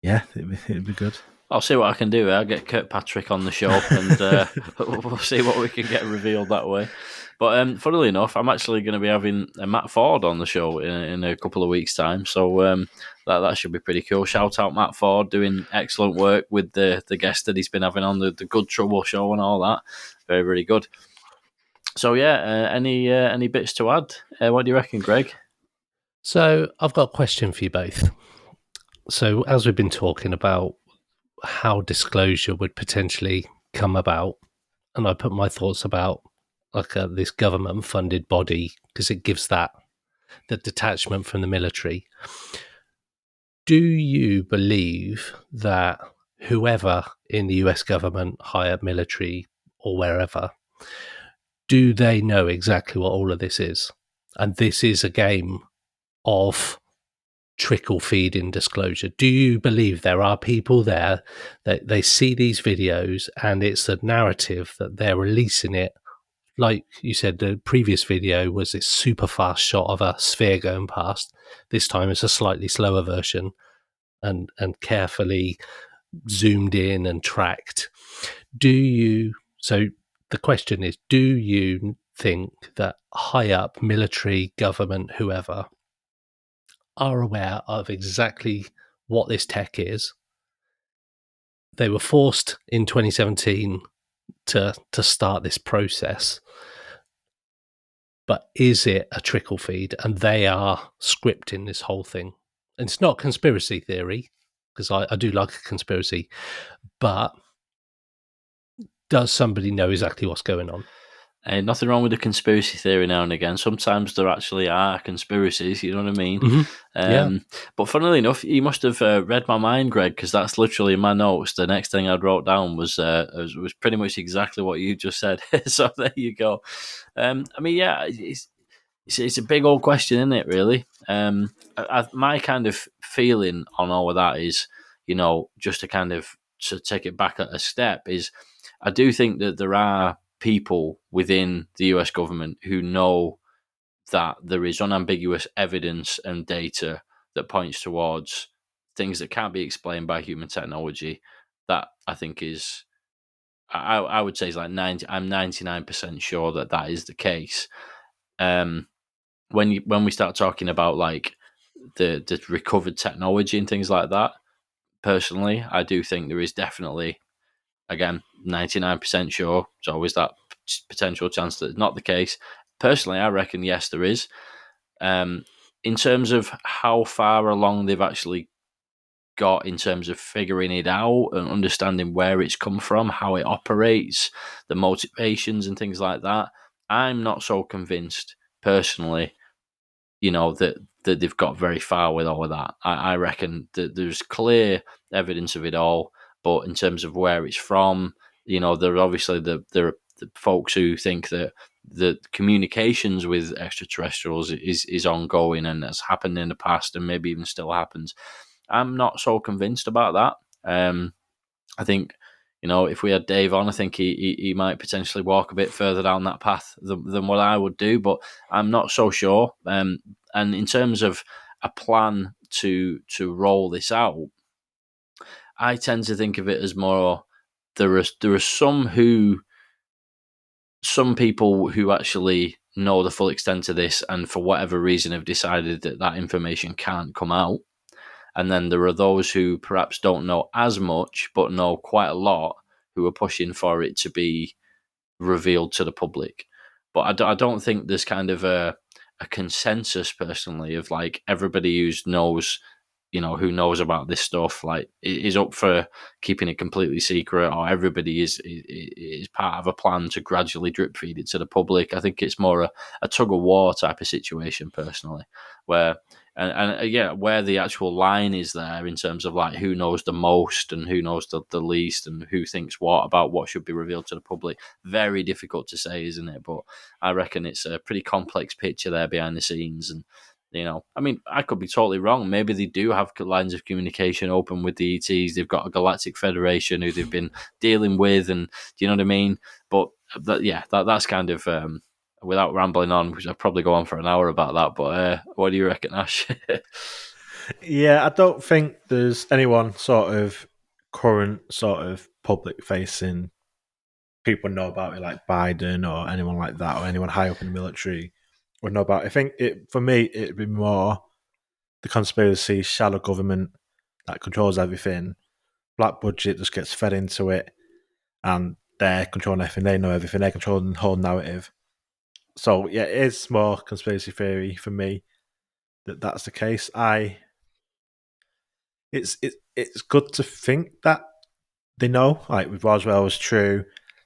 yeah, it'd be good. I'll see what I can do. I'll get Kirkpatrick on the show and we'll see what we can get revealed that way. But funnily enough, I'm actually going to be having Matt Ford on the show in a couple of weeks' time. So that should be pretty cool. Shout out Matt Ford, doing excellent work with the guest that he's been having on the Good Trouble show and all that. Very, very good. So yeah, any bits to add? What do you reckon, Greg? So I've got a question for you both. So as we've been talking about how disclosure would potentially come about, and I put my thoughts about like this government-funded body because it gives that the detachment from the military. Do you believe that whoever in the US government, higher military or wherever, do they know exactly what all of this is? And this is a game of trickle feeding disclosure. Do you believe there are people there that they see these videos and it's a narrative that they're releasing it? Like you said, the previous video was this super fast shot of a sphere going past. This time it's a slightly slower version and carefully zoomed in and tracked. So the question is, do you think that high up military, government, whoever are aware of exactly what this tech is? They were forced in 2017 to start this process, but is it a trickle feed and they are scripting this whole thing? And it's not conspiracy theory, because I do like a conspiracy, but does somebody know exactly what's going on? Nothing wrong with a conspiracy theory now and again. Sometimes there actually are conspiracies, you know what I mean? Mm-hmm. But funnily enough, you must have read my mind, Greg, because that's literally in my notes. The next thing I'd wrote down was pretty much exactly what you just said. So there you go. I mean, yeah, it's a big old question, isn't it, really? My kind of feeling on all of that is, just to take it back a step, is I do think that there are people within the US government who know that there is unambiguous evidence and data that points towards things that can't be explained by human technology. That I think is, I would say, is like 90. I'm 99% sure that is the case. When we start talking about like the recovered technology and things like that, personally, I do think there is definitely, again, 99% sure. There's always that potential chance that it's not the case. Personally, I reckon yes, there is. In terms of how far along they've actually got in terms of figuring it out and understanding where it's come from, how it operates, the motivations and things like that, I'm not so convinced personally, that they've got very far with all of that. I reckon that there's clear evidence of it all, but in terms of where it's from, there are obviously there are the folks who think that the communications with extraterrestrials is ongoing and has happened in the past and maybe even still happens. I'm not so convinced about that. I think, if we had Dave on, I think he might potentially walk a bit further down that path than what I would do, but I'm not so sure. And in terms of a plan to roll this out, I tend to think of it as more, there are some people who actually know the full extent of this and for whatever reason have decided that information can't come out. And then there are those who perhaps don't know as much, but know quite a lot, who are pushing for it to be revealed to the public. But I don't think there's kind of a consensus, personally, of like everybody who knows about this stuff, like, is up for keeping it completely secret, or everybody is part of a plan to gradually drip feed it to the public. I think it's more a tug of war type of situation, personally, where where the actual line is there in terms of like who knows the most and who knows the least and who thinks what about what should be revealed to the public. Very difficult to say, isn't it? But I reckon it's a pretty complex picture there behind the scenes, and You know, I mean, I could be totally wrong. Maybe they do have lines of communication open with the ETs. They've got a Galactic Federation who they've been dealing with, and do you know what I mean? But that's kind of without rambling on, because I'd probably go on for an hour about that. But what do you reckon, Ash? Yeah, I don't think there's anyone sort of current sort of public facing people know about it, like Biden or anyone like that, or anyone high up in the military would know about it. I think for me it'd be more the conspiracy shallow government that controls everything. Black budget just gets fed into it, and they're controlling everything. They know everything. They're controlling the whole narrative. So yeah, it is more conspiracy theory for me that's the case. It's good to think that they know. Like with Roswell was true.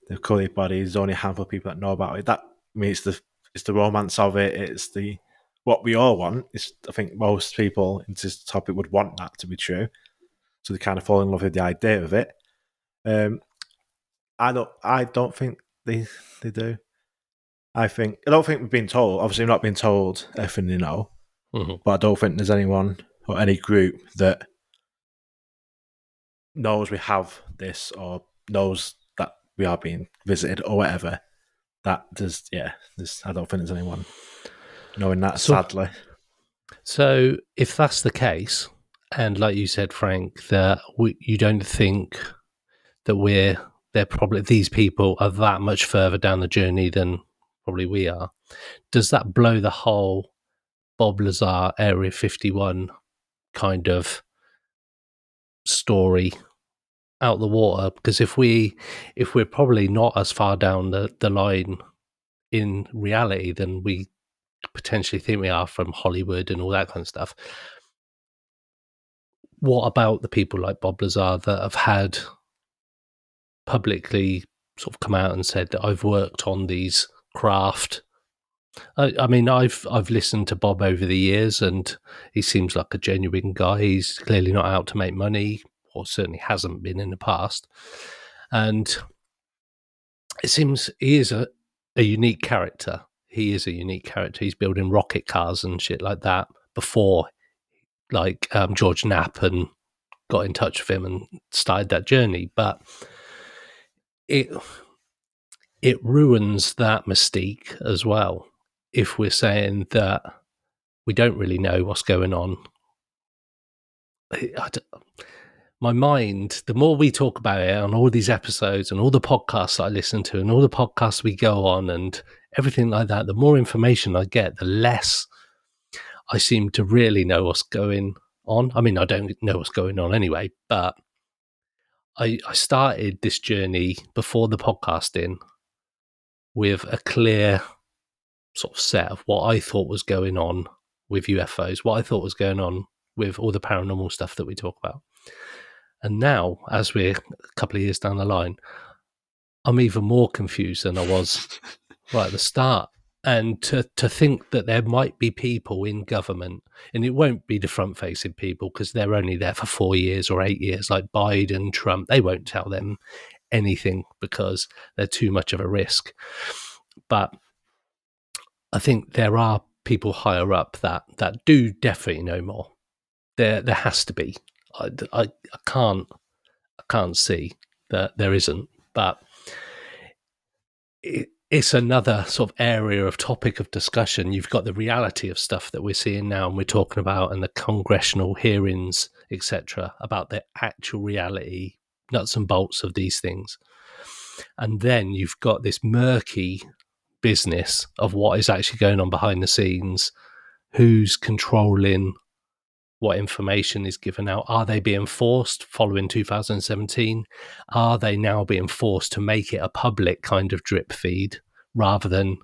The Cully body, there's only a handful of people that know about it. That, I mean, it's the romance of it. It's the what we all want. I think most people into this topic would want that to be true. So they kind of fall in love with the idea of it. I don't think they do. I don't think we've been told. Obviously, we've not been told everything they know. Mm-hmm. But I don't think there's anyone or any group that knows we have this or knows that we are being visited or whatever. I don't think there's anyone knowing that, sadly. So if that's the case, and like you said, Frank, that you don't think that these people are that much further down the journey than probably we are, does that blow the whole Bob Lazar Area 51 kind of story out the water? Because if we're probably not as far down the line in reality than we potentially think we are from Hollywood and all that kind of stuff, what about the people like Bob Lazar that have had publicly sort of come out and said that I've worked on these craft? I mean, I've listened to Bob over the years, and he seems like a genuine guy. He's clearly not out to make money, or certainly hasn't been in the past. And it seems he is a unique character. He is a unique character. He's building rocket cars and shit like that before, like George Knapp and got in touch with him and started that journey. But it ruins that mystique as well if we're saying that we don't really know what's going on. My mind, the more we talk about it on all these episodes and all the podcasts I listen to and all the podcasts we go on and everything like that, the more information I get, the less I seem to really know what's going on. I mean, I don't know what's going on anyway, but I started this journey before the podcasting with a clear sort of set of what I thought was going on with UFOs, what I thought was going on with all the paranormal stuff that we talk about. And now, as we're a couple of years down the line, I'm even more confused than I was right at the start. And to think that there might be people in government, and it won't be the front-facing people because they're only there for 4 years or 8 years, like Biden, Trump, they won't tell them anything because they're too much of a risk. But I think there are people higher up that do definitely know more. There has to be. I can't see that there isn't, but it's another sort of area of topic of discussion. You've got the reality of stuff that we're seeing now and we're talking about, and the congressional hearings, etc., about the actual reality, nuts and bolts of these things. And then you've got this murky business of what is actually going on behind the scenes, who's controlling what information is given out. Are they being forced following 2017? Are they now being forced to make it a public kind of drip feed rather than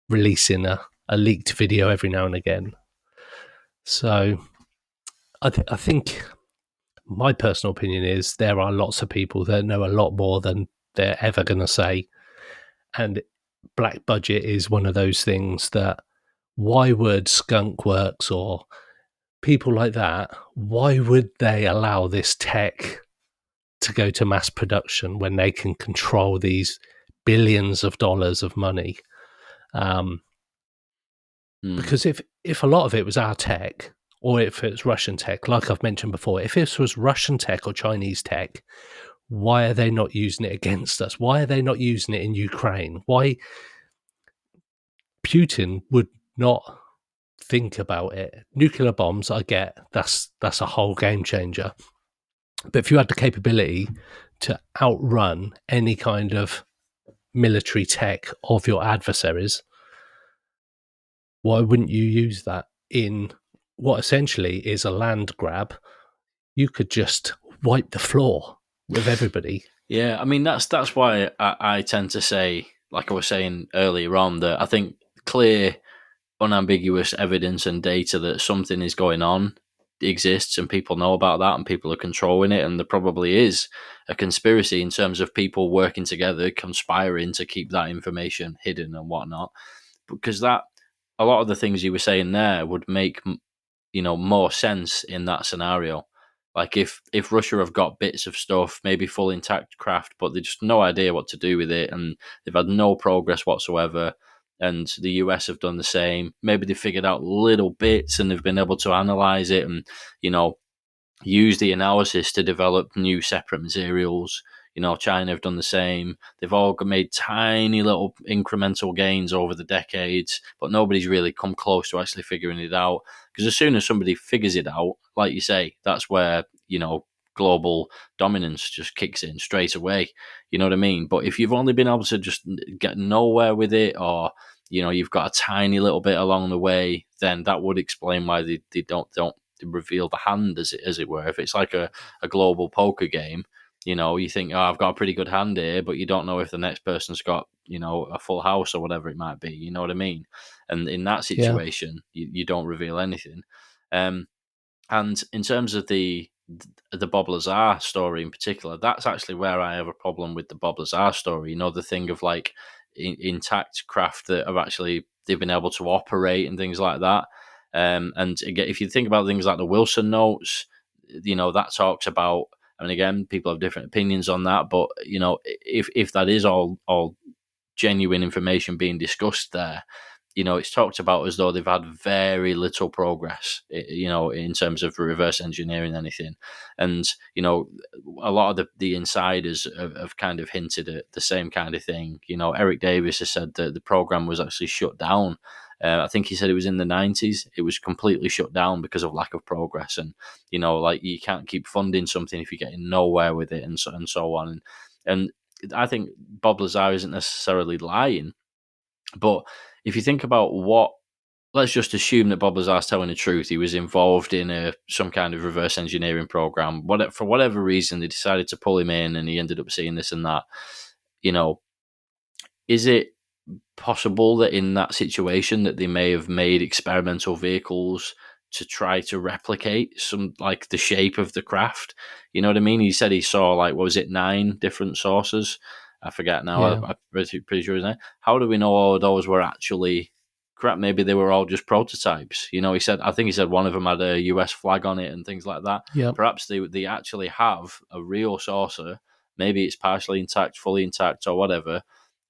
releasing a leaked video every now and again? So I think my personal opinion is there are lots of people that know a lot more than they're ever going to say. And black budget is one of those things that, why would Skunkworks or people like that, why would they allow this tech to go to mass production when they can control these billions of dollars of money? Because if a lot of it was our tech, or if it's Russian tech, like I've mentioned before, if this was Russian tech or Chinese tech, why are they not using it against us? Why are they not using it in Ukraine? Why Putin would not think about it? Nuclear bombs, I get, that's a whole game changer. But if you had the capability to outrun any kind of military tech of your adversaries, why wouldn't you use that in what essentially is a land grab? You could just wipe the floor with everybody. Yeah, I mean that's why I tend to say, like I was saying earlier on, that I think clear, unambiguous evidence and data that something is going on exists, and people know about that, and people are controlling it, and there probably is a conspiracy in terms of people working together, conspiring to keep that information hidden and whatnot. Because that, a lot of the things you were saying there would make more sense in that scenario. Like if Russia have got bits of stuff, maybe full intact craft, but they just no idea what to do with it, and they've had no progress whatsoever, and the US have done the same. Maybe they figured out little bits and they've been able to analyze it and use the analysis to develop new separate materials. China have done the same. They've all made tiny little incremental gains over the decades, but nobody's really come close to actually figuring it out. Because as soon as somebody figures it out, like you say, that's where, global dominance just kicks in straight away. You know what I mean? But if you've only been able to just get nowhere with it, or, you've got a tiny little bit along the way, then that would explain why they don't reveal the hand, as it were. If it's like a global poker game, you think, oh, I've got a pretty good hand here, but you don't know if the next person's got, a full house or whatever it might be. You know what I mean? And in that situation, you don't reveal anything. And in terms of the Bob Lazar story in particular, that's actually where I have a problem with the Bob Lazar story. The thing of like intact craft that have actually, they've been able to operate and things like that. And again, if you think about things like the Wilson notes, that talks about, and again, people have different opinions on that, but if that is all genuine information being discussed there, it's talked about as though they've had very little progress, in terms of reverse engineering anything. And, a lot of the insiders have kind of hinted at the same kind of thing. Eric Davis has said that the program was actually shut down. I think he said it was in the 90s. It was completely shut down because of lack of progress. And, like you can't keep funding something if you're getting nowhere with it, and so on. And I think Bob Lazar isn't necessarily lying, but if you think about let's just assume that Bob Lazar's telling the truth. He was involved in some kind of reverse engineering program. For whatever reason, they decided to pull him in, and he ended up seeing this and that. Is it possible that in that situation that they may have made experimental vehicles to try to replicate some, like, the shape of the craft? You know what I mean? He said he saw, like, what was it, 9 different sources? I forget now. Yeah. I'm pretty sure his name. How do we know all of those were actually crap? Maybe they were all just prototypes. He said, I think he said one of them had a US flag on it and things like that. Yeah. Perhaps they actually have a real saucer. Maybe it's partially intact, fully intact, or whatever.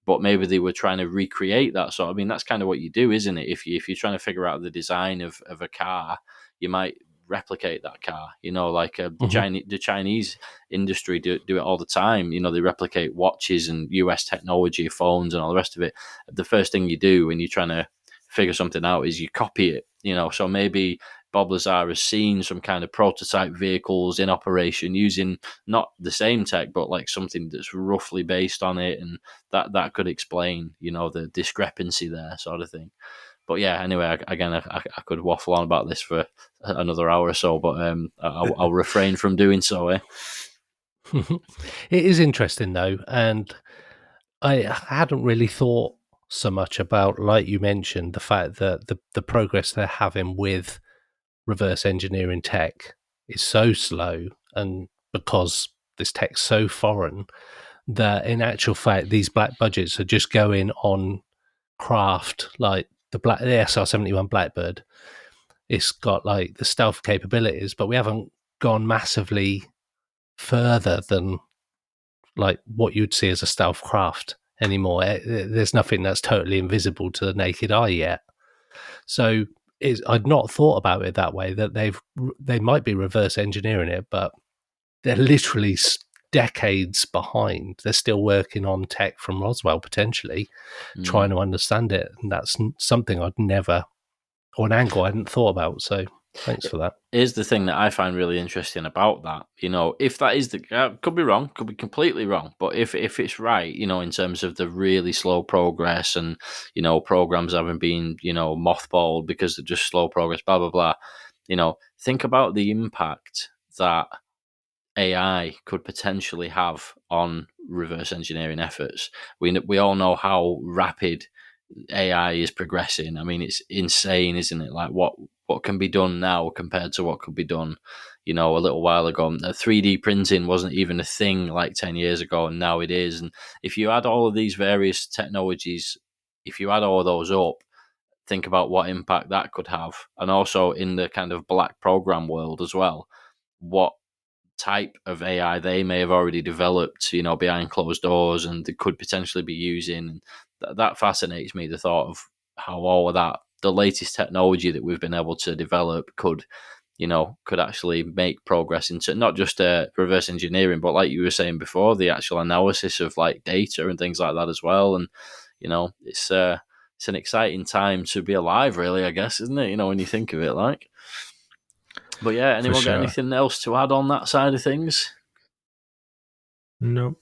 But maybe they were trying to recreate that sort. I mean, that's kind of what you do, isn't it? If you're trying to figure out the design of a car, you might replicate that car. Like the Chinese industry do it all the time. They replicate watches and US technology, phones, and all the rest of it. The first thing you do when you're trying to figure something out is you copy it. So maybe Bob Lazar has seen some kind of prototype vehicles in operation using not the same tech, but like something that's roughly based on it, and that could explain, the discrepancy there, sort of thing. But yeah, anyway, I could waffle on about this for another hour or so, but I'll refrain from doing so. It is interesting though, and I hadn't really thought so much about, like you mentioned, the fact that the progress they're having with reverse engineering tech is so slow, and because this tech's so foreign, that in actual fact these black budgets are just going on craft like the SR-71 Blackbird. It's got like the stealth capabilities, but we haven't gone massively further than like what you'd see as a stealth craft anymore. There's nothing that's totally invisible to the naked eye yet. So I'd not thought about it that way, that they might be reverse engineering it, but they're literally decades behind. They're still working on tech from Roswell, potentially, trying to understand it. And that's something I'd never, or an angle I hadn't thought about. So thanks for that. Here's the thing that I find really interesting about that. If that is could be wrong, could be completely wrong, but if it's right, in terms of the really slow progress and, programs having been, mothballed because of just slow progress, blah, blah, blah, think about the impact that AI could potentially have on reverse engineering efforts. We all know how rapid AI is progressing. I mean, it's insane, isn't it? Like what can be done now compared to what could be done, a little while ago. 3D printing wasn't even a thing like 10 years ago, and now it is. And if you add all of these various technologies, if you add all of those up, think about what impact that could have. And also in the kind of black program world as well, what type of AI they may have already developed, behind closed doors, and they could potentially be using. That fascinates me, the thought of how all of that, the latest technology that we've been able to develop could actually make progress into not just reverse engineering, but like you were saying before, the actual analysis of like data and things like that as well. And, it's an exciting time to be alive, really, I guess, isn't it? When you think of it, like. But yeah, anyone got anything else to add on that side of things? Nope.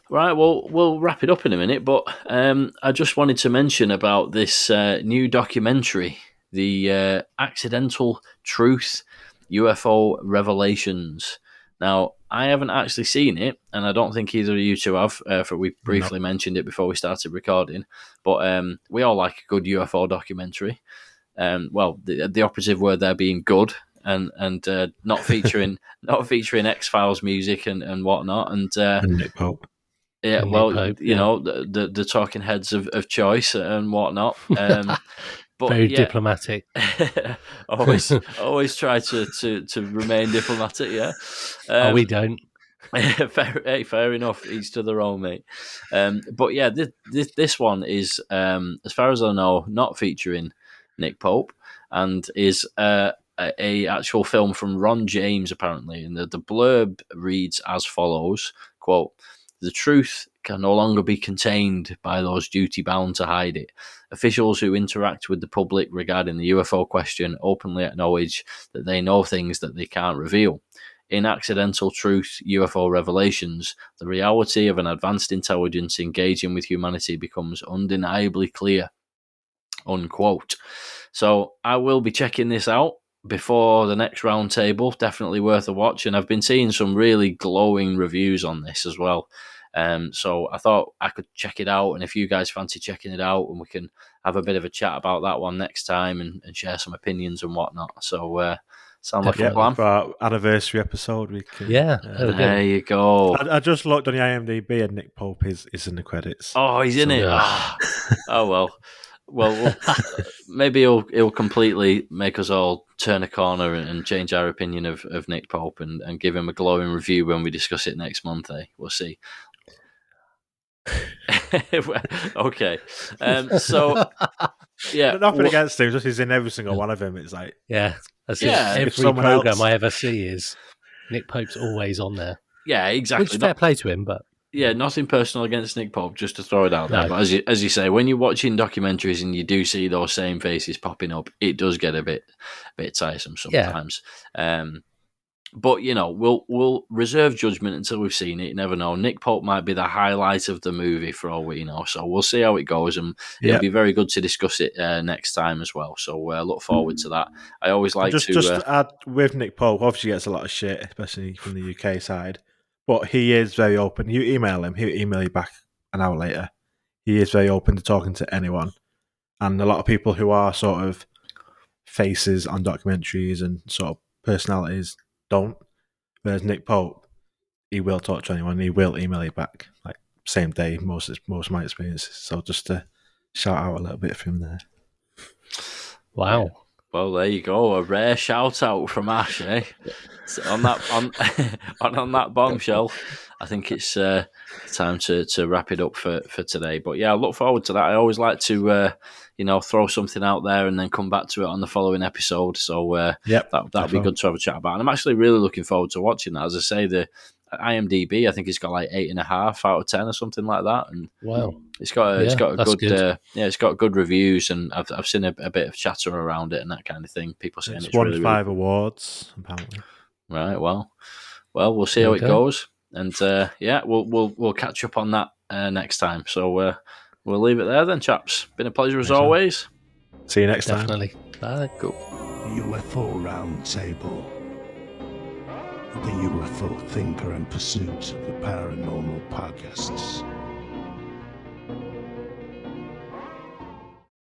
Right, well, we'll wrap it up in a minute, but I just wanted to mention about this new documentary, the Accidental Truth UFO Revelations. Now, I haven't actually seen it, and I don't think either of you two have, for we briefly mentioned it before we started recording, but we all like a good UFO documentary. Well, the operative word there being good, and not featuring X-Files music and whatnot, and Nick Pope. Yeah, And well, Nick Pope, the talking heads of choice and whatnot. But very diplomatic. always try to remain diplomatic. Yeah, We don't. fair enough. Each to their own, mate. But yeah, this one is, as far as I know, not featuring Nick Pope, and is a actual film from Ron James, apparently. And the blurb reads as follows: quote, "The truth can no longer be contained by those duty-bound to hide it. Officials who interact with the public regarding the UFO question openly acknowledge that they know things that they can't reveal. In Accidental Truth UFO Revelations, the reality of an advanced intelligence engaging with humanity becomes undeniably clear." Unquote. So I will be checking this out before the next round table. Definitely worth a watch, and I've been seeing some really glowing reviews on this as well. So I thought I could check it out, and if you guys fancy checking it out, and we can have a bit of a chat about that one next time and share some opinions and whatnot. So sound like a plan? For our anniversary episode, we can. Yeah, there you go. I just looked on the IMDb, and Nick Pope is in the credits. Oh, he's in it. Oh well. Well, maybe he'll completely make us all turn a corner and change our opinion of Nick Pope and give him a glowing review when we discuss it next month. We'll see. Okay. So yeah, nothing against him. Just he's in every single one of them. It's like every program I ever see is Nick Pope's always on there. Yeah, exactly. Which fair play to him, but. Yeah, nothing personal against Nick Pope, just to throw it out there. But as you say, when you're watching documentaries and you do see those same faces popping up, it does get a bit tiresome sometimes. Yeah. But we'll reserve judgment until we've seen it. You never know. Nick Pope might be the highlight of the movie for all we know. So we'll see how it goes, and it'll be very good to discuss it next time as well. So look forward to that. I always like to add with Nick Pope. Obviously, gets a lot of shit, especially from the UK side. But he is very open. You email him, he'll email you back an hour later. He is very open to talking to anyone. And a lot of people who are sort of faces on documentaries and sort of personalities don't. Whereas Nick Pope, he will talk to anyone. He will email you back, like same day, most of my experiences. So just to shout out a little bit from there. Wow. Well, there you go. A rare shout out from Ash, eh? So on that bombshell, I think it's time to wrap it up for today. But yeah, I look forward to that. I always like to throw something out there and then come back to it on the following episode. So that'll be good to have a chat about. And I'm actually really looking forward to watching that. As I say, the IMDb, I think it's got like 8.5 out of 10 or something like that. And wow, it's got a good. It's got good reviews, and I've seen a bit of chatter around it and that kind of thing. People saying it's won really 5 awards apparently. Right. Well, we'll see how it goes, and we'll catch up on that next time. So we'll leave it there then, chaps. Been a pleasure as always. See you next time. Definitely. Bye. Cool. UFO Round Table. The UFO Thinker and Pursuit of the Paranormal Podcasts.